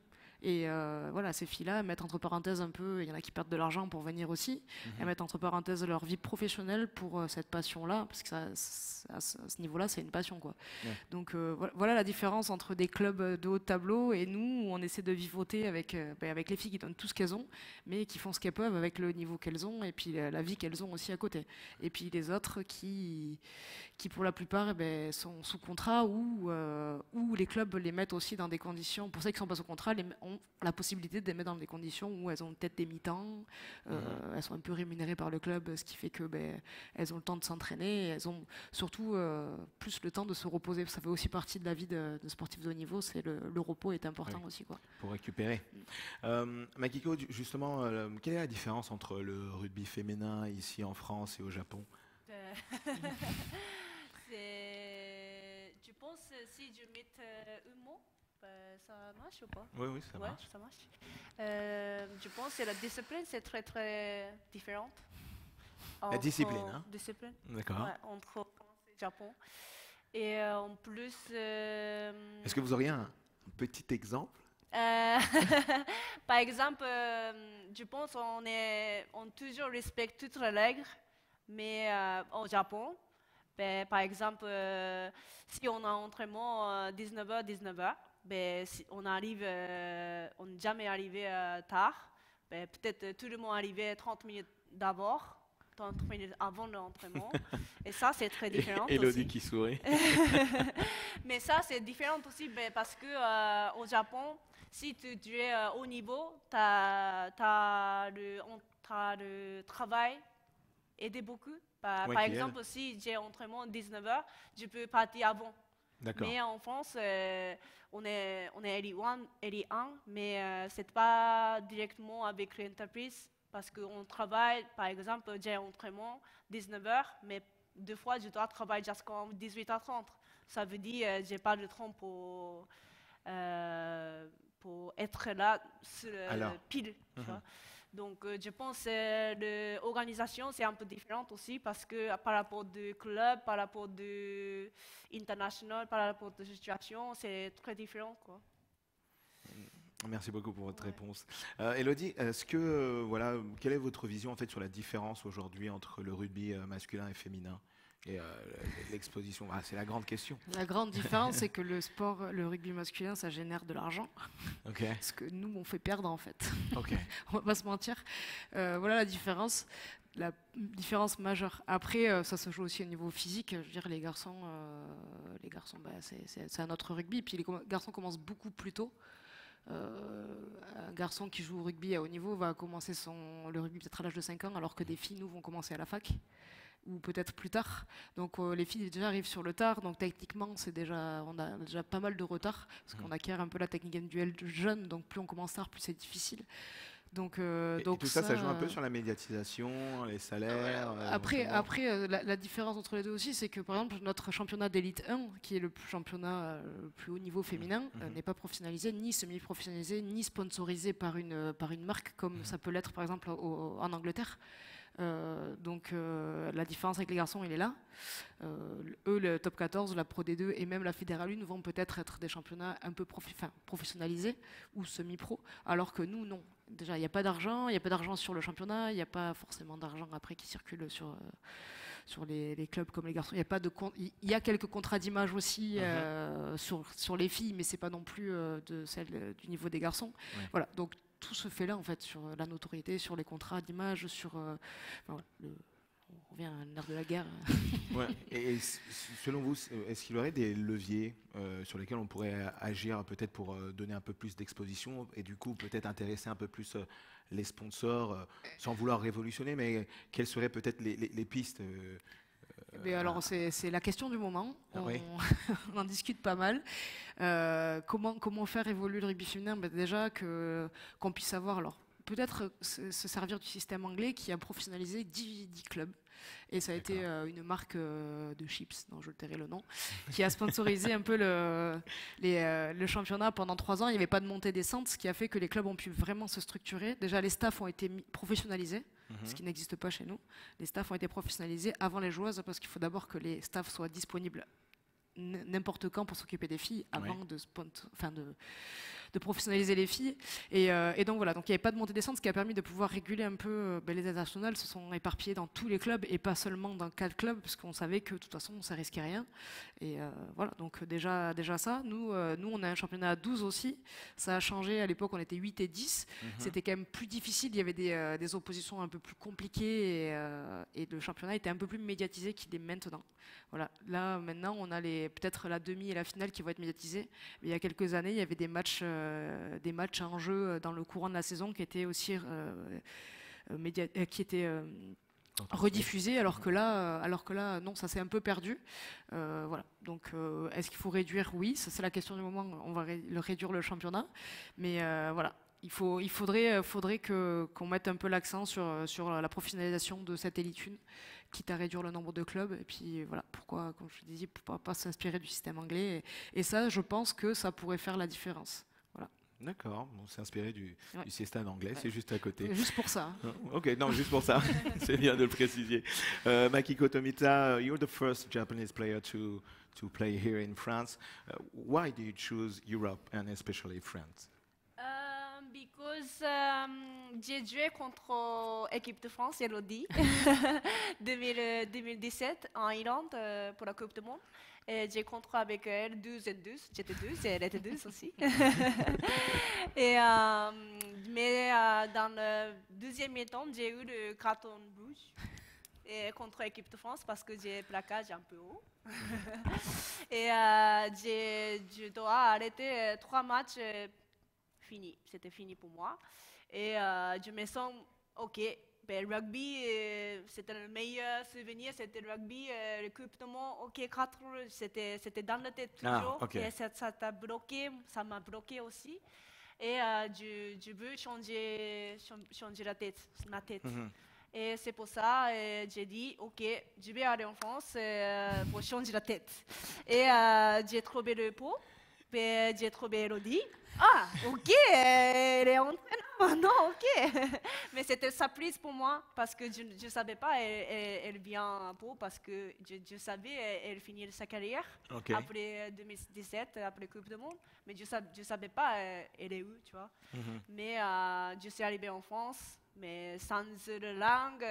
Et voilà, ces filles-là mettent entre parenthèses un peu, il y en a qui perdent de l'argent pour venir aussi, elles mettent entre parenthèses leur vie professionnelle pour cette passion-là, parce que à ce niveau-là, c'est une passion, quoi. Donc voilà la différence entre des clubs de haut tableau et nous, où on essaie de vivoter avec les filles qui donnent tout ce qu'elles ont, mais qui font ce qu'elles peuvent avec le niveau qu'elles ont et puis la vie qu'elles ont aussi à côté. Et puis les autres qui pour la plupart sont sous contrat ou les clubs les mettent aussi dans des conditions, pour celles qui ne sont pas sous contrat, ont la possibilité de les mettre dans des conditions où elles ont peut-être des mi-temps, elles sont un peu rémunérées par le club, ce qui fait que elles ont le temps de s'entraîner, elles ont surtout plus le temps de se reposer. Ça fait aussi partie de la vie de sportif de haut niveau, le repos est important aussi, quoi. Pour récupérer. Makiko, justement, quelle est la différence entre le rugby féminin ici en France et au Japon? Je pense si je mets un mot, ça marche ou pas? Oui, ça marche. Ça marche. Je pense que la discipline, c'est très très différente. La discipline, hein? Discipline. D'accord. Entre France et Japon. Et en plus... Est-ce que vous auriez un petit exemple? Par exemple, je pense qu'on toujours respecte toutes les règles, mais au Japon, par exemple, si on a un entraînement 19h, si on n'est jamais arrivé tard, peut-être tout le monde est arrivé 30 minutes d'abord, 30 minutes avant l'entraînement. Et ça, c'est très différent. Élodie qui sourit. Mais ça, c'est différent aussi parce qu'au Japon, si tu es haut niveau, tu as le travail aidé beaucoup. Par exemple, si j'ai entraînement 19h, je peux partir avant. Mais en France, on est LI1, mais ce n'est pas directement avec l'entreprise parce qu'on travaille, par exemple, j'ai entraînement 19h, mais 2 fois, je dois travailler jusqu'à 18h30. Ça veut dire que je n'ai pas de temps pour être là sur pile. Donc, je pense que l'organisation, c'est un peu différente aussi parce que par rapport au club, par rapport à international, par rapport à la situation, c'est très différent, quoi. Merci beaucoup pour votre réponse. Élodie, quelle est votre vision en fait sur la différence aujourd'hui entre le rugby masculin et féminin et l'exposition? C'est la grande question. La grande différence, c'est que le rugby masculin, ça génère de l'argent. Ce que nous, on fait perdre en fait. On va pas se mentir. Voilà la différence. La différence majeure. Après, ça se joue aussi au niveau physique. Je veux dire, les garçons, c'est un autre rugby. Puis les garçons commencent beaucoup plus tôt. Un garçon qui joue au rugby à haut niveau va commencer le rugby peut-être à l'âge de 5 ans, alors que des filles, nous, vont commencer à la fac ou peut-être plus tard. Donc les filles déjà arrivent sur le tard, donc techniquement on a déjà pas mal de retard, parce qu'on acquiert un peu la technique individuelle de jeune, donc plus on commence tard, plus c'est difficile. Donc, Et tout ça, ça joue un peu sur la médiatisation, les salaires. Après, la différence entre les deux aussi, c'est que par exemple notre championnat d'élite 1, qui est le championnat le plus haut niveau féminin, n'est pas professionnalisé, ni semi-professionnalisé, ni sponsorisé par une marque comme ça peut l'être par exemple en Angleterre. Donc la différence avec les garçons, il est là. Eux, le top 14, la Pro D2 et même la Fédérale 1 vont peut-être être des championnats un peu professionnalisés ou semi-pro, alors que nous, non. Déjà, il n'y a pas d'argent sur le championnat, il n'y a pas forcément d'argent après qui circule sur les clubs comme les garçons. Il y a quelques contrats d'image aussi sur les filles, mais c'est pas non plus de celle du niveau des garçons. Ouais. Voilà, donc tout se fait là en fait sur la notoriété, sur les contrats d'image, on revient à l'ère de la guerre. Ouais. Et selon vous, est-ce qu'il y aurait des leviers sur lesquels on pourrait agir peut-être pour donner un peu plus d'exposition et du coup peut-être intéresser un peu plus les sponsors sans vouloir révolutionner, mais quelles seraient peut-être les pistes Mais alors c'est la question du moment. Oui. On en discute pas mal. Comment faire évoluer le rugby féminin? Déjà qu'on puisse avoir alors peut-être se servir du système anglais qui a professionnalisé 10 clubs. Et ça a été une marque de chips, dont je tairai le nom, qui a sponsorisé un peu le championnat pendant 3 ans. Il n'y avait pas de montée-descente, ce qui a fait que les clubs ont pu vraiment se structurer. Déjà, les staffs ont été professionnalisés, ce qui n'existe pas chez nous. Les staffs ont été professionnalisés avant les joueuses, parce qu'il faut d'abord que les staffs soient disponibles n'importe quand pour s'occuper des filles avant de professionnaliser les filles et donc voilà, donc il n'y avait pas de montée-descente, ce qui a permis de pouvoir réguler un peu les internationales se sont éparpillées dans tous les clubs et pas seulement dans 4 clubs parce qu'on savait que de toute façon ça risquait rien et voilà, donc déjà ça, nous on a un championnat à 12 aussi, ça a changé, à l'époque on était 8 et 10, c'était quand même plus difficile, il y avait des oppositions un peu plus compliquées et le championnat était un peu plus médiatisé qu'il est maintenant. Voilà, là maintenant on a peut-être la demi et la finale qui vont être médiatisées. Mais il y a quelques années, il y avait des matchs en jeu dans le courant de la saison qui étaient aussi rediffusés, alors que là, non, ça s'est un peu perdu. Voilà. Donc, est-ce qu'il faut réduire? Oui, ça c'est la question du moment. On va réduire le championnat, mais voilà. Il faudrait qu'on mette un peu l'accent sur la professionnalisation de cette élite 1, quitte à réduire le nombre de clubs. Et puis voilà, pourquoi, comme je disais, pourquoi pas s'inspirer du système anglais. Et ça, je pense que ça pourrait faire la différence. Voilà. D'accord, on s'est inspiré du système anglais, c'est juste à côté. Juste pour ça. Ok, non, juste pour ça, c'est bien de le préciser. Makiko Tomita, you're the first Japanese player to play here in France. Why do you choose Europe and especially France? Because j'ai joué contre l'équipe de France, Elodie, 2017 en Irlande pour la Coupe du Monde. Et j'ai contre avec elle 12 et 12. J'étais 12 et elle était 12 aussi. Et, mais dans le deuxième mi-temps, j'ai eu le carton rouge et contre l'équipe de France parce que j'ai plaquage un peu haut. Et je dois arrêter 3 matchs. Fini, c'était fini pour moi. Et je me sens, ok, ben, le rugby, c'était le meilleur souvenir, c'était le rugby, le Coupe du Monde, ok, 4 jours, c'était dans la tête toujours. Et ça t'a bloqué, ça m'a bloqué aussi. Et je veux changer ma tête. Et c'est pour ça que j'ai dit, ok, je vais aller en France pour changer la tête. Et j'ai trouvé le pot, j'ai trouvé Elodie. Ah, ok, elle est entraînée maintenant, ok. Mais c'était surprise pour moi parce que je ne savais pas elle vient à Pau parce que je savais elle finit sa carrière après 2017, après Coupe du Monde. Mais je ne savais pas elle est où, tu vois. Mais je suis arrivée en France, mais sans la langue,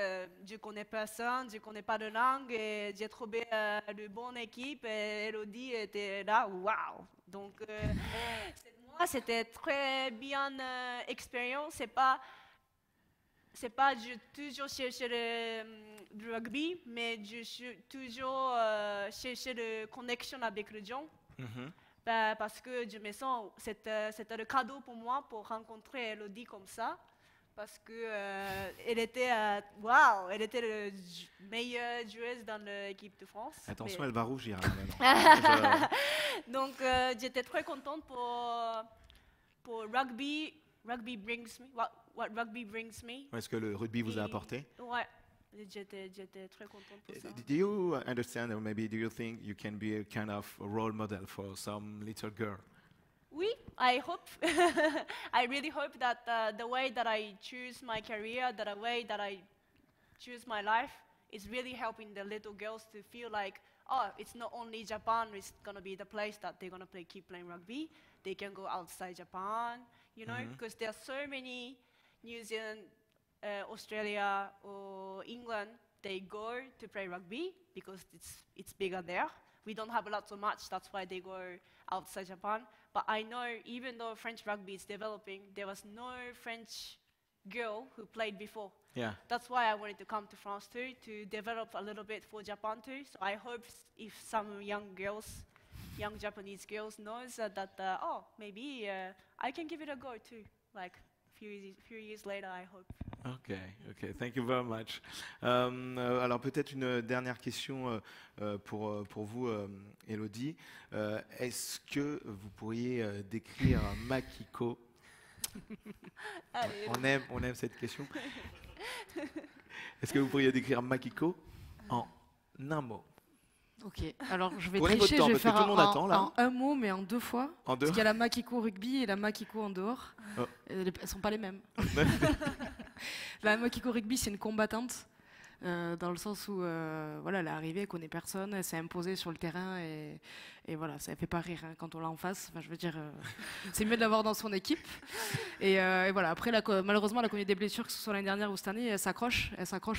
je ne connais personne, je ne connais pas de langue. Et j'ai trouvé une bonne équipe et Elodie était là, waouh. Donc, c'était très bien expérience. C'est pas je toujours chercher le rugby, mais je toujours chercher la connexion avec les gens. Parce que je me sens, c'était le cadeau pour moi pour rencontrer Elodie comme ça. Parce que elle était, elle était la meilleure joueuse dans l'équipe de France. Attention, elle va rougir maintenant. Donc, j'étais très contente pour rugby rugby brings me, what rugby brings me. Est-ce que le rugby vous a Et- apporté? Ouais, j'étais très contente pour ça. Do you understand, or maybe do you think you can be a kind of a role model for some little girl? Oui, I hope. I really hope that the way that I choose my career, the way that I choose my life, is really helping the little girls to feel like, oh, it's not only Japan is going to be the place that they're going to keep playing rugby. They can go outside Japan, you know, because there are so many New Zealand, Australia, or England, they go to play rugby because it's bigger there. We don't have a lot so much, that's why they go outside Japan. But I know even though French rugby is developing, there was no French girl who played before. Yeah. That's why I wanted to come to France too, to develop a little bit for Japan too. So I hope if some young Japanese girls knows that, oh, maybe I can give it a go too. Like few years later, I hope. Ok, ok, thank you very much. Alors peut-être une dernière question pour vous, Elodie. Est-ce que vous pourriez décrire Makiko? Allez, On aime cette question. Est-ce que vous pourriez décrire Makiko en un mot? Ok, alors je vais Prenez votre tricher, temps, je vais parce que faire tout le monde attend, là. en un mot, mais en deux fois. En deux? Parce qu'il y a la Makiko rugby et la Makiko en dehors. Oh. Elles ne sont pas les mêmes. La Makiko rugby, c'est une combattante, dans le sens où voilà, elle est arrivée, elle connaît personne, elle s'est imposée sur le terrain et voilà, ça ne fait pas rire hein, quand on l'a en face. Enfin, je veux dire, c'est mieux de l'avoir dans son équipe. Et voilà, après, malheureusement, elle a connu des blessures, que ce soit l'année dernière ou cette année. Elle s'accroche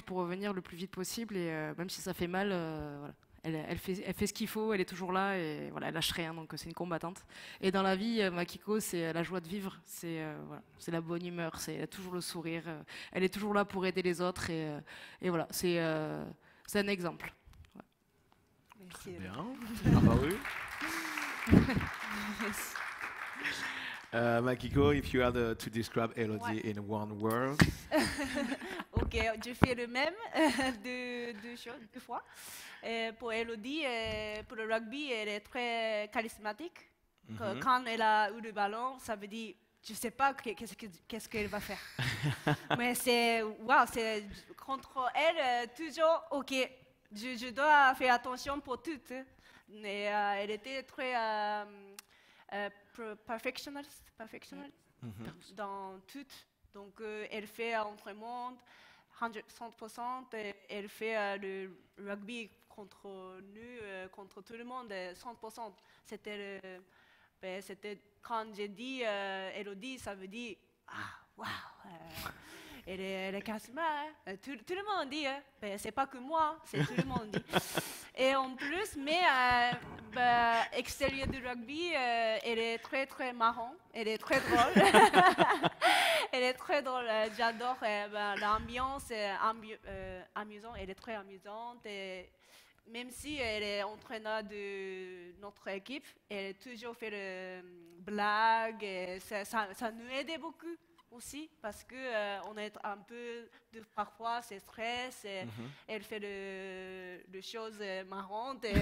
pour revenir le plus vite possible et même si ça fait mal, voilà. Elle fait ce qu'il faut, elle est toujours là et voilà, elle lâche rien, donc c'est une combattante. Et dans la vie, Makiko, c'est la joie de vivre, c'est voilà, c'est la bonne humeur, elle a toujours le sourire, elle est toujours là pour aider les autres et voilà, c'est un exemple. merci. Bien. Ah bah oui. Makiko, if you had to describe Elodie in one word. Ok, je fais le même deux fois. Pour Elodie, pour le rugby, elle est très charismatique. Quand elle a eu le ballon, ça veut dire, je ne sais pas qu'est-ce qu'elle va faire. Mais c'est contre elle, toujours, ok, je dois faire attention pour toutes. Mais elle était très perfectionniste dans tout. Donc, elle fait entraînement 100%, elle fait le rugby contre nous, contre tout le monde, 100%. C'était quand j'ai dit Elodie, ça veut dire waouh, elle est charismatique. Hein? Tout le monde dit, hein? C'est pas que moi, c'est tout le monde dit. Et en plus, mais extérieur du rugby, elle est très très marrant, elle est très drôle. Elle est très drôle, j'adore l'ambiance, amusante, elle est très amusante. Et même si elle est entraîneur de notre équipe, elle a toujours fait des blagues, et ça nous aide beaucoup aussi, parce qu'on est un peu, parfois c'est stress, et elle fait des choses marrantes, et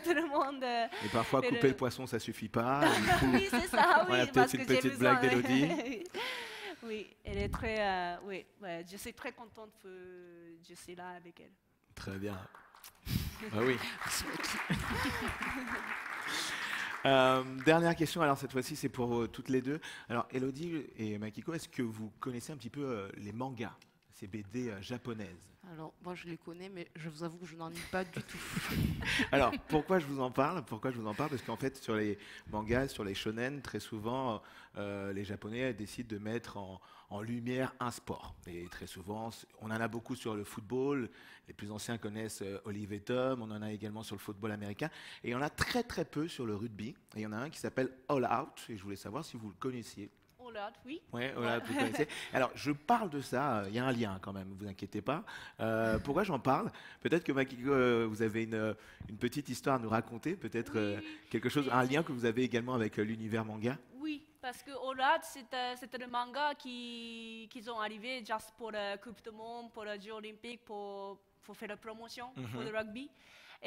tout le monde... Et parfois, couper le poisson, ça suffit pas. Oui, c'est ça, oui. Voilà, peut-être une petite blague d'Elodie. Oui, elle est très... oui, ouais, je suis très contente que je suis là avec elle. Très bien. Ah oui. Dernière question, alors cette fois-ci c'est pour toutes les deux. Alors Elodie et Makiko, est-ce que vous connaissez un petit peu les mangas, ces BD japonaises? Alors, moi je les connais, mais je vous avoue que je n'en lis pas du tout. Alors, pourquoi je vous en parle? Parce qu'en fait, sur les mangas, sur les shonen, très souvent, les Japonais décident de mettre en lumière un sport. Et très souvent, on en a beaucoup sur le football. Les plus anciens connaissent Olive et Tom. On en a également sur le football américain. Et il y en a très très peu sur le rugby. Et il y en a un qui s'appelle All Out. Et je voulais savoir si vous le connaissiez. Oui. Oui, voilà, vous connaissez. Alors, je parle de ça, il y a un lien quand même, ne vous inquiétez pas. Pourquoi j'en parle? Peut-être que Makiko, vous avez une petite histoire à nous raconter, peut-être quelque chose, un lien que vous avez également avec l'univers manga. Oui, parce que Orat, c'était le manga qui ont arrivé juste pour la Coupe du Monde, pour les Jeux Olympiques, pour faire la promotion pour le rugby.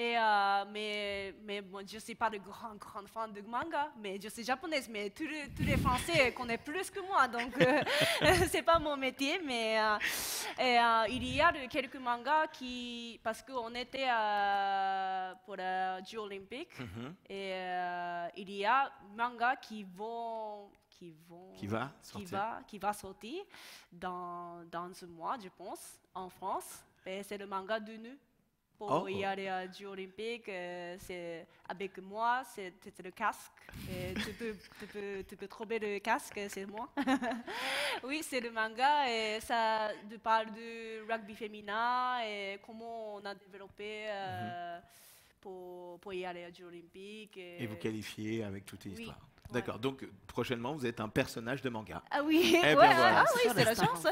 Mais bon, je ne suis pas de grande fan de manga, mais je suis japonaise, mais tous les Français connaissent plus que moi, donc ce n'est pas mon métier. Mais il y a quelques mangas parce qu'on était pour les Jeux olympiques, et il y a mangas qui va sortir dans ce mois, je pense, en France. C'est le manga de nous. Pour y aller aux Jeux olympiques, c'est avec moi, c'est le casque. Et tu peux trouver le casque, c'est moi. Oui, c'est le manga et ça parle du rugby féminin et comment on a développé pour y aller aux Jeux olympiques. Et vous qualifiez avec toute l'histoire. Oui. D'accord, donc prochainement vous êtes un personnage de manga. Ah oui, Eh bien, voilà. c'est la chance.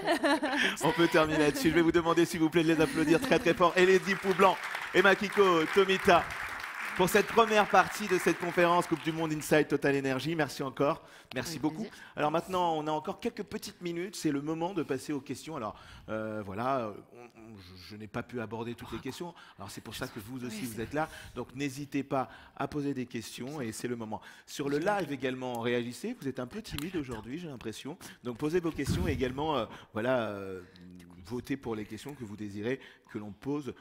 On peut terminer là-dessus. Je vais vous demander s'il vous plaît de les applaudir très très fort. Elodie Poublan et Makiko Tomita pour cette première partie de cette conférence Coupe du Monde Inside Total Energy. Merci encore. Merci beaucoup. Plaisir. Alors maintenant, on a encore quelques petites minutes. C'est le moment de passer aux questions. Alors voilà, je n'ai pas pu aborder toutes les questions. Alors c'est pour ça que vous aussi, vous êtes là. Donc n'hésitez pas à poser des questions et c'est le moment. Sur le live également, réagissez. Vous êtes un peu timide aujourd'hui, j'ai l'impression. Donc posez vos questions et également, votez pour les questions que vous désirez que l'on pose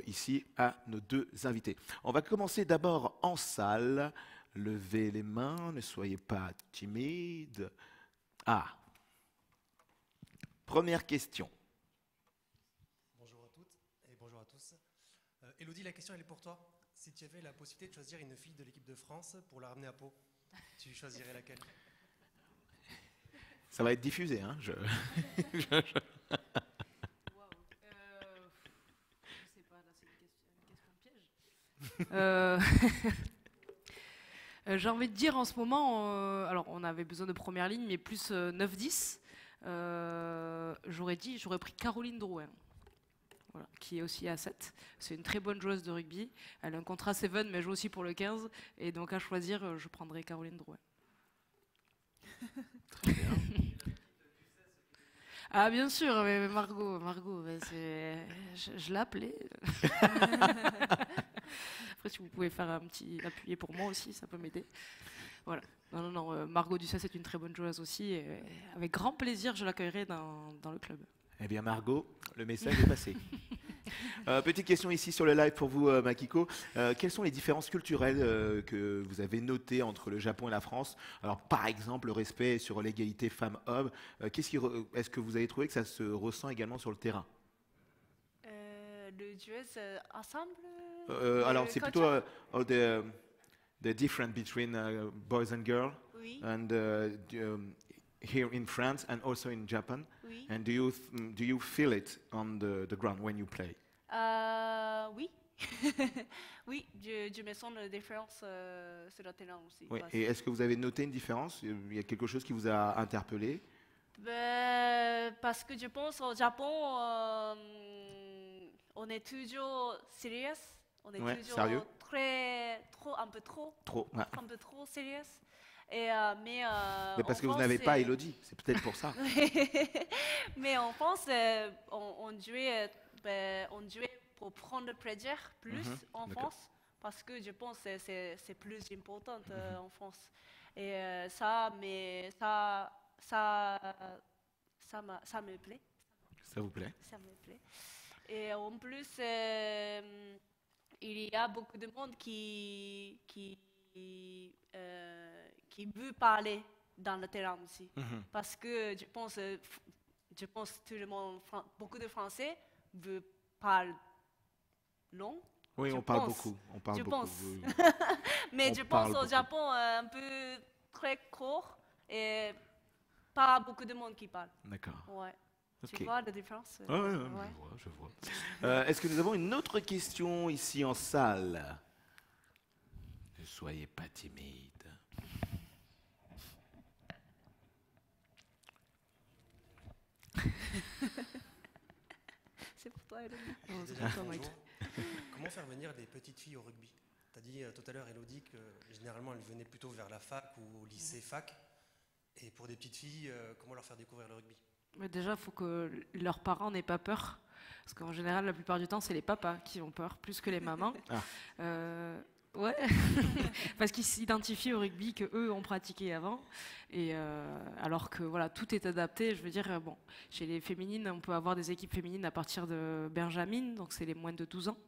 ici à nos deux invités. On va commencer d'abord en salle. Levez les mains, ne soyez pas timides. Ah, première question. Bonjour à toutes et bonjour à tous. Elodie, la question elle est pour toi. Si tu avais la possibilité de choisir une fille de l'équipe de France pour la ramener à Pau, tu choisirais laquelle? Ça va être diffusé, hein Je sais pas, là c'est une question piège. J'ai envie de dire en ce moment, alors on avait besoin de première ligne, mais plus 9-10. J'aurais pris Caroline Drouin, voilà, qui est aussi à 7. C'est une très bonne joueuse de rugby. Elle a un contrat 7, mais elle joue aussi pour le 15. Et donc à choisir, je prendrais Caroline Drouin. Très bien. Ah bien sûr, mais Margot, je l'ai appelée. Après, si vous pouvez faire un petit appuyé pour moi aussi, ça peut m'aider. Voilà. Non, Margot Ducès est une très bonne joueuse aussi. Et avec grand plaisir, je l'accueillerai dans le club. Eh bien Margot, le message est passé. Petite question ici sur le live pour vous, Makiko. Quelles sont les différences culturelles que vous avez notées entre le Japon et la France? Alors, par exemple, le respect sur l'égalité femmes-hommes. Est-ce que vous avez trouvé que ça se ressent également sur le terrain? Le duel ensemble. Alors, c'est plutôt the difference between boys and girls, Oui. and here in France and also in Japan. Oui. And do you feel it on the ground when you play? Oui. Oui, je me sens la différence sur le terrain aussi. Oui. Et est-ce que vous avez noté une différence? Il y a quelque chose qui vous a interpellé? Parce que je pense au Japon, on est toujours sérieux. On est toujours sérieux. un peu trop sérieux. Mais parce que vous n'avez pas Elodie, c'est peut-être pour ça. Mais en France, on jouait pour prendre plaisir plus en France, parce que je pense que c'est plus important en France. Et ça me plaît. Ça vous plaît? Ça me plaît. Et en plus, il y a beaucoup de monde qui veut parler dans le terrain aussi. Parce que je pense tout le monde, beaucoup de Français veulent parler long. Oui, on parle beaucoup. Je pense. Oui. Mais je pense au Japon un peu très court et pas beaucoup de monde qui parle. D'accord. Ouais. Okay. Tu vois la différence? Ouais. Je vois. Est-ce que nous avons une autre question ici en salle? Ne soyez pas timide. C'est pour toi, Elodie. Comment faire venir les petites filles au rugby? Tu as dit tout à l'heure, Elodie, que généralement elles venaient plutôt vers la fac ou au lycée fac. Et pour des petites filles, comment leur faire découvrir le rugby? Mais déjà, il faut que leurs parents n'aient pas peur. Parce qu'en général, la plupart du temps, c'est les papas qui ont peur, plus que les mamans. Ouais, parce qu'ils s'identifient au rugby que eux ont pratiqué avant, et alors que voilà, tout est adapté. Je veux dire, bon, chez les féminines, on peut avoir des équipes féminines à partir de Benjamin, donc c'est les moins de 12 ans.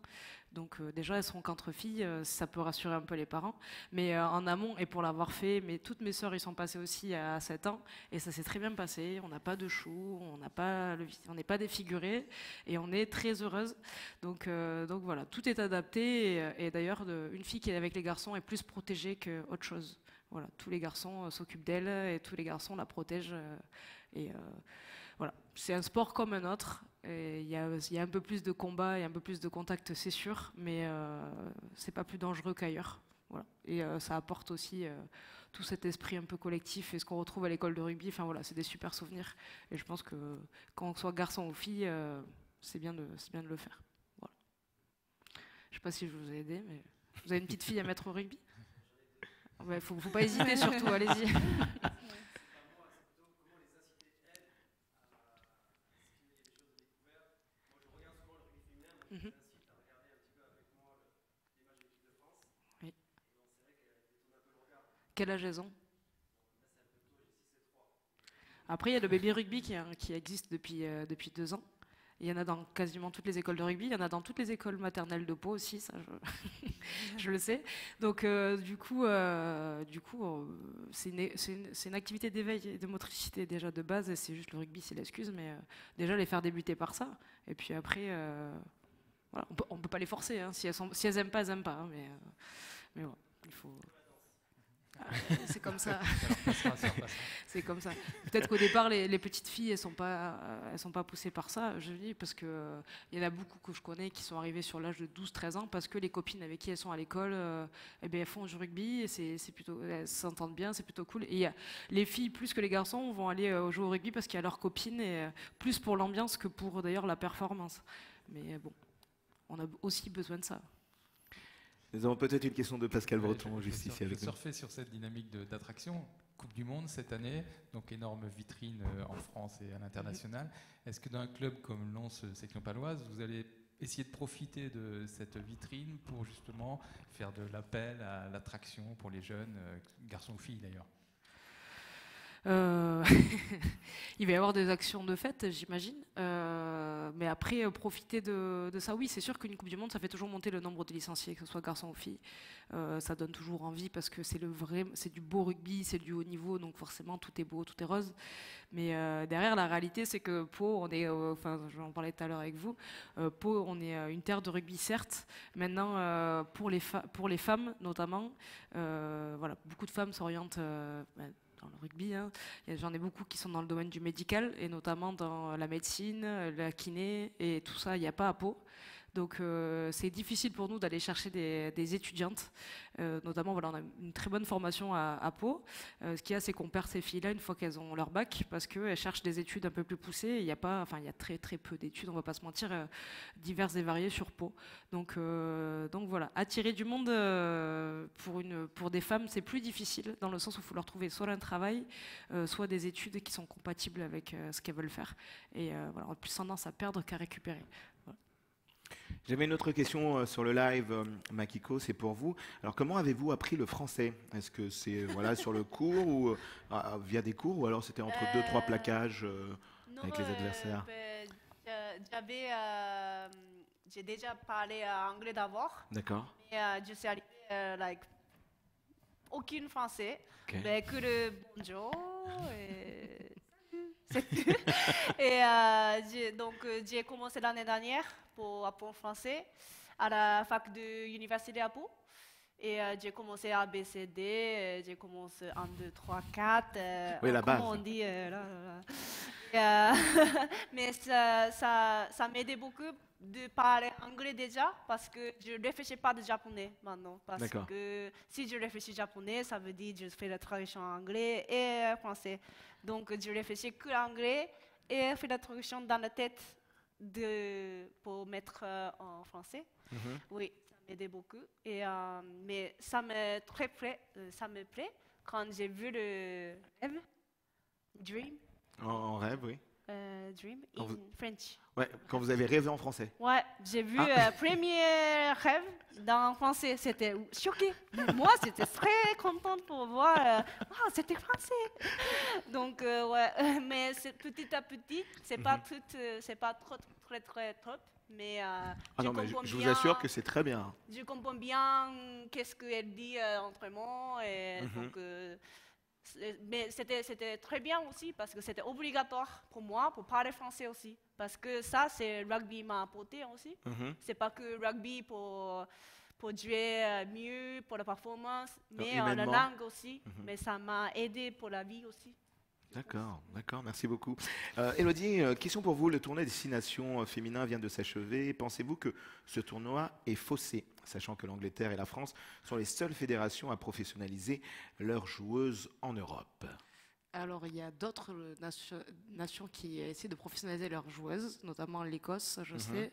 Donc déjà, elles seront qu'entre filles, ça peut rassurer un peu les parents. Mais en amont, et pour l'avoir fait, mais toutes mes sœurs y sont passées aussi à 7 ans, et ça s'est très bien passé. On n'a pas de chou, on n'est pas défiguré, et on est très heureuse. Donc voilà, tout est adapté. Et d'ailleurs, une fille qui est avec les garçons est plus protégée qu'autre chose. Voilà, tous les garçons s'occupent d'elle, et tous les garçons la protègent. Voilà, c'est un sport comme un autre. Il y a un peu plus de combat et un peu plus de contact, c'est sûr, mais c'est pas plus dangereux qu'ailleurs. Voilà. Et ça apporte aussi tout cet esprit un peu collectif et ce qu'on retrouve à l'école de rugby. Enfin voilà, c'est des super souvenirs. Et je pense que quand on soit garçon ou fille, c'est bien de le faire. Voilà. Je sais pas si je vous ai aidé, mais vous avez une petite fille à mettre au rugby? Ouais, faut pas hésiter surtout, allez-y. Oui. Quel âge elles ont? Après, il y a le baby rugby qui existe depuis 2 ans. Il y en a dans quasiment toutes les écoles de rugby. Il y en a dans toutes les écoles maternelles de Pau aussi, ça je le sais. Donc du coup, c'est une activité d'éveil et de motricité déjà de base. Et c'est juste le rugby, c'est l'excuse, mais déjà les faire débuter par ça. Et puis après, voilà, on peut pas les forcer. Hein. Si elles aiment pas, elles aiment pas. Hein, mais voilà, il faut. C'est comme ça. C'est comme ça. Peut-être qu'au départ, les petites filles, elles sont pas poussées par ça. Je dis parce que il y en a beaucoup que je connais qui sont arrivées sur l'âge de 12-13 ans parce que les copines avec qui elles sont à l'école, elles font du rugby et c'est plutôt, elles s'entendent bien, c'est plutôt cool. Et les filles plus que les garçons vont aller jouer au rugby parce qu'il y a leurs copines et plus pour l'ambiance que pour d'ailleurs la performance. Mais bon, on a aussi besoin de ça. Nous avons peut-être une question de Pascal Breton, juste ici avec nous. Surfer sur cette dynamique d'attraction. Coupe du Monde cette année, donc énorme vitrine en France et à l'international. Est-ce que dans un club comme Lens Section Paloise, vous allez essayer de profiter de cette vitrine pour justement faire de l'appel à l'attraction pour les jeunes, garçons ou filles d'ailleurs? Il va y avoir des actions de fête, j'imagine. Mais après, profiter de ça, oui, c'est sûr qu'une Coupe du Monde, ça fait toujours monter le nombre de licenciés, que ce soit garçons ou filles. Ça donne toujours envie parce que c'est du beau rugby, c'est du haut niveau, donc forcément tout est beau, tout est rose. Mais derrière, la réalité, c'est que Pau, j'en parlais tout à l'heure avec vous, Pau, on est une terre de rugby, certes. Maintenant, pour les femmes notamment, voilà, beaucoup de femmes s'orientent dans le rugby. Hein. J'en ai beaucoup qui sont dans le domaine du médical et notamment dans la médecine, la kiné et tout ça, il n'y a pas à Pau. Donc c'est difficile pour nous d'aller chercher des étudiantes. Notamment, voilà, on a une très bonne formation à Pau. Ce qu'il y a, c'est qu'on perd ces filles-là une fois qu'elles ont leur bac parce qu'elles cherchent des études un peu plus poussées. Il y a très très peu d'études, on ne va pas se mentir, diverses et variées sur Pau. Donc voilà, attirer du monde pour des femmes, c'est plus difficile dans le sens où il faut leur trouver soit un travail, soit des études qui sont compatibles avec ce qu'elles veulent faire. Et voilà, on a plus tendance à perdre qu'à récupérer. Voilà. J'avais une autre question sur le live, Makiko, c'est pour vous. Alors, comment avez-vous appris le français? Est-ce que c'est sur le cours ou via des cours ou alors c'était entre 2-3 plaquages avec les adversaires? J'ai déjà parlé anglais d'abord. D'accord. Mais je suis arrivée aucun français, mais que le bonjour. Donc j'ai commencé l'année dernière pour apprendre français à la fac de l'université à Pau. Et j'ai commencé A, B, C, D, j'ai commencé 1, 2, 3, 4. Oui, la base. Comment on dit mais ça m'aidait beaucoup de parler anglais déjà parce que je ne réfléchis pas de japonais maintenant. Parce que si je réfléchis japonais, ça veut dire que je fais la traduction en anglais et français. Donc je réfléchis que l'anglais et fais la traduction dans la tête pour mettre en français. Oui, ça m'aidait beaucoup. Mais ça me plaît quand j'ai vu le rêve, Dream. En rêve, oui. dream Quand in French. Ouais, quand vous avez rêvé en français. Ouais, j'ai vu Ah. premier rêve dans français, c'était choqué. Moi, j'étais très contente pour voir. Ah, c'était français. Donc ouais, mais c'est petit à petit, c'est pas tout, c'est pas trop très top, mais Ah je non, mais comprends je vous bien. assure que c'est très bien. Je comprends bien qu'est-ce qu'elle dit entre mots. Et donc, mais c'était très bien aussi parce que c'était obligatoire pour moi pour parler français aussi. Parce que ça, c'est rugby m'a apporté aussi. C'est pas que rugby pour jouer mieux, pour la performance, mais la humainement. langue aussi. Mais ça m'a aidé pour la vie aussi. D'accord, merci beaucoup. Élodie, question pour vous. Le tournoi Destination féminin vient de s'achever. Pensez-vous que ce tournoi est faussé, sachant que l'Angleterre et la France sont les seules fédérations à professionnaliser leurs joueuses en Europe? Alors, il y a d'autres nations qui essaient de professionnaliser leurs joueuses, notamment l'Écosse, je sais,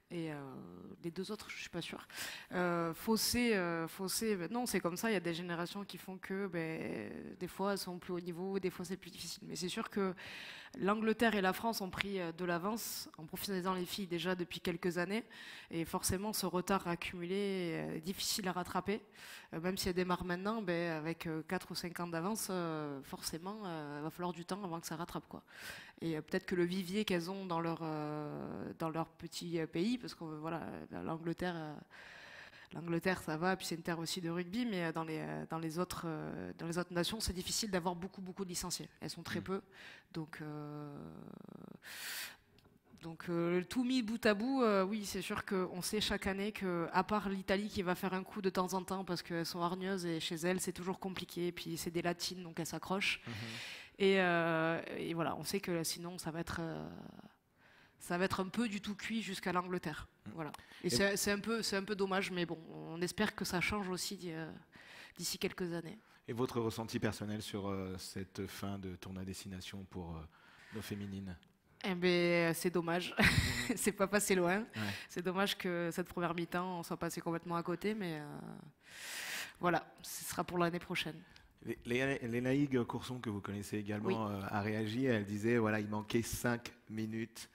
et les deux autres, je suis pas sûre. Faussé, ben non, c'est comme ça. Il y a des générations qui font que, des fois, elles sont au plus haut niveau, des fois, c'est plus difficile. Mais c'est sûr que l'Angleterre et la France ont pris de l'avance en professionnalisant les filles déjà depuis quelques années, et forcément, ce retard accumulé est difficile à rattraper. Même si elles démarrent maintenant, avec 4 ou 5 ans d'avance, forcément, il va falloir du temps avant que ça rattrape, quoi. Et peut-être que le vivier qu'elles ont dans leur petit pays, parce que voilà, l'Angleterre ça va, puis c'est une terre aussi de rugby, mais dans les autres nations, c'est difficile d'avoir beaucoup de licenciés. Elles sont très peu, donc tout mis bout à bout, oui, c'est sûr qu'on sait chaque année qu'à part l'Italie qui va faire un coup de temps en temps parce qu'elles sont hargneuses et chez elles c'est toujours compliqué, et puis c'est des latines donc elles s'accrochent. Et voilà, on sait que sinon ça va être un peu du tout cuit jusqu'à l'Angleterre. Voilà. Et c'est un peu dommage, mais bon, on espère que ça change aussi d'ici quelques années. Et votre ressenti personnel sur cette fin de tournoi Destination pour nos féminines? Eh ben, c'est dommage. C'est pas passé loin. Ouais. C'est dommage que cette première mi-temps on soit passé complètement à côté, mais voilà, ce sera pour l'année prochaine. Lénaïgue Courson, que vous connaissez également, Oui. a réagi. Elle disait voilà, il manquait 5 minutes.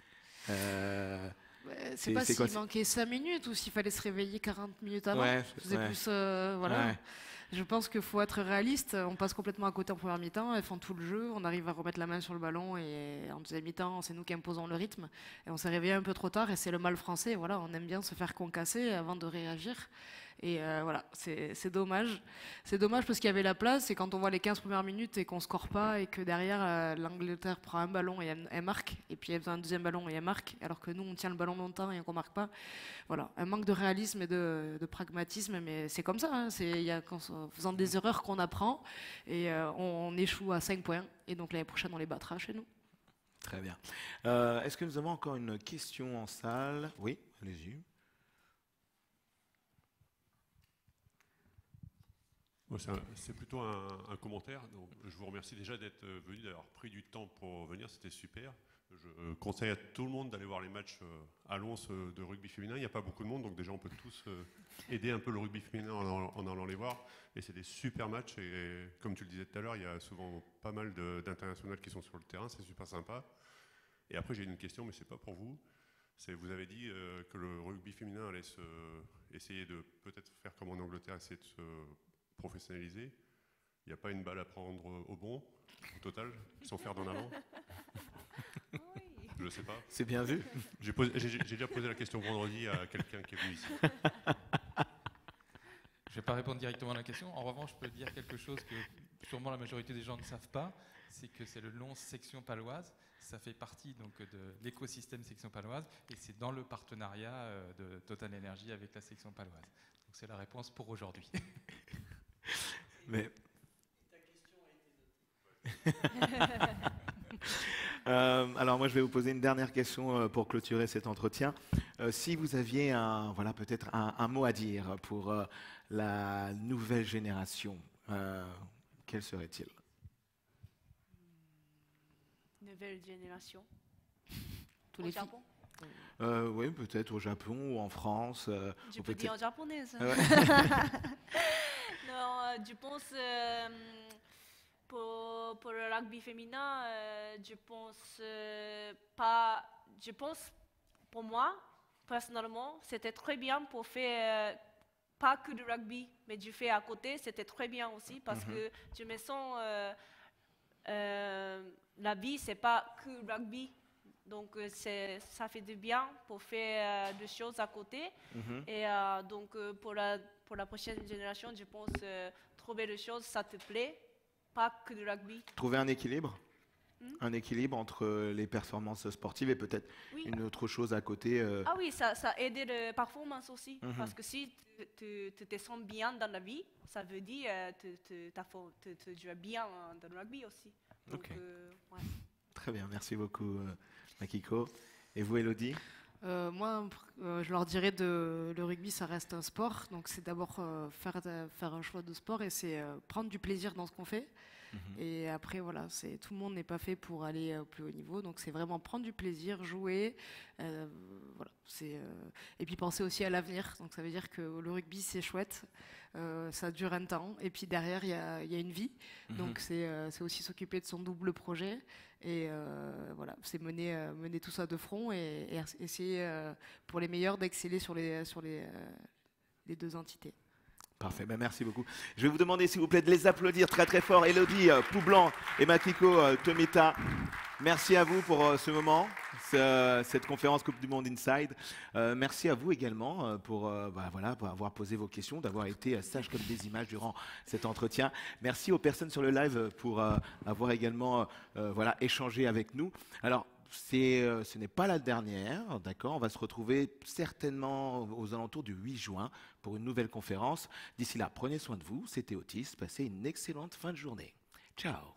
C'est pas s'il manquait 5 minutes ou s'il fallait se réveiller 40 minutes avant. Ouais, C'est plus, voilà. Ouais. Je pense qu'il faut être réaliste. On passe complètement à côté en première mi-temps. Elles font tout le jeu. On arrive à remettre la main sur le ballon et en deuxième mi-temps, c'est nous qui imposons le rythme. Et on s'est réveillé un peu trop tard et c'est le mal français. Voilà, on aime bien se faire concasser avant de réagir. Et voilà, c'est dommage. C'est dommage parce qu'il y avait la place. Et quand on voit les 15 premières minutes et qu'on ne score pas et que derrière, l'Angleterre prend un ballon et elle marque, et puis elle besoin un deuxième ballon et elle marque, alors que nous, on tient le ballon longtemps et qu'on ne marque pas. Voilà, un manque de réalisme et de pragmatisme, mais c'est comme ça. Hein. Il y a en faisant des erreurs qu'on apprend et on échoue à 5 points. Et donc l'année prochaine, on les battra chez nous. Très bien. Est-ce que nous avons encore une question en salle? Oui, allez-y. C'est plutôt un commentaire. Donc, je vous remercie déjà d'être venu, d'avoir pris du temps pour venir, c'était super. Je conseille à tout le monde d'aller voir les matchs à Lons de rugby féminin. Il n'y a pas beaucoup de monde, donc déjà on peut tous aider un peu le rugby féminin en allant les voir. Et c'est des super matchs. Et comme tu le disais tout à l'heure, il y a souvent pas mal d'internationales qui sont sur le terrain, c'est super sympa. Et après j'ai une question, mais c'est pas pour vous. Vous avez dit que le rugby féminin allait essayer de peut-être faire comme en Angleterre, essayer de se professionnaliser. Il n'y a pas une balle à prendre au bon, au total, sans faire d'en avant? Je ne sais pas. C'est bien vu. J'ai déjà posé la question vendredi à quelqu'un qui est venu ici. Je ne vais pas répondre directement à la question. En revanche, je peux dire quelque chose que sûrement la majorité des gens ne savent pas, c'est que c'est le Lons section paloise. Ça fait partie donc de l'écosystème section paloise et c'est dans le partenariat de Total Energy avec la section paloise. Donc c'est la réponse pour aujourd'hui. Mais... alors moi je vais vous poser une dernière question pour clôturer cet entretien. Si vous aviez peut-être un mot à dire pour la nouvelle génération, quel serait-il? Nouvelle génération. Tous Au les Japon. Oui, peut-être au Japon ou en France. Je ou peux dire en japonais. Ça. Ouais. Non, je pense pour rugby féminin, je pense pas. Je pense, pour moi, personnellement, c'était très bien pour faire pas que du rugby, mais du fait à côté, c'était très bien aussi parce que je me sens la vie, c'est pas que rugby. Donc, ça fait du bien pour faire des choses à côté. Et donc, pour la prochaine génération, je pense trouver des choses, ça te plaît, pas que du rugby. Trouver un équilibre? Un équilibre entre les performances sportives et peut-être une autre chose à côté. Ah oui, ça aide la performance aussi. Parce que si tu te sens bien dans la vie, ça veut dire que tu joues bien dans le rugby aussi. Donc, ouais. Très bien, merci beaucoup Makiko. Et vous, Elodie? Moi, je leur dirais le rugby, ça reste un sport. Donc, c'est d'abord faire un choix de sport et c'est prendre du plaisir dans ce qu'on fait. Et après, voilà, tout le monde n'est pas fait pour aller au plus haut niveau. Donc, c'est vraiment prendre du plaisir, jouer. Voilà, et puis, penser aussi à l'avenir. Donc, ça veut dire que le rugby, c'est chouette. Ça dure un temps. Et puis, derrière, il y a une vie. Donc, c'est aussi s'occuper de son double projet. Et voilà, c'est mener tout ça de front et essayer, pour les meilleurs, d'exceller sur les deux entités. Parfait, ben merci beaucoup. Je vais vous demander, s'il vous plaît, de les applaudir très très fort. Elodie Poublan et Makiko Tomita, merci à vous pour ce moment, cette conférence Coupe du Monde Inside. Merci à vous également pour avoir posé vos questions, d'avoir été sages comme des images durant cet entretien. Merci aux personnes sur le live pour avoir également échangé avec nous. Alors, ce n'est pas la dernière, d'accord? On va se retrouver certainement aux alentours du 8 juin pour une nouvelle conférence. D'ici là, prenez soin de vous. C'était Otis. Passez une excellente fin de journée. Ciao.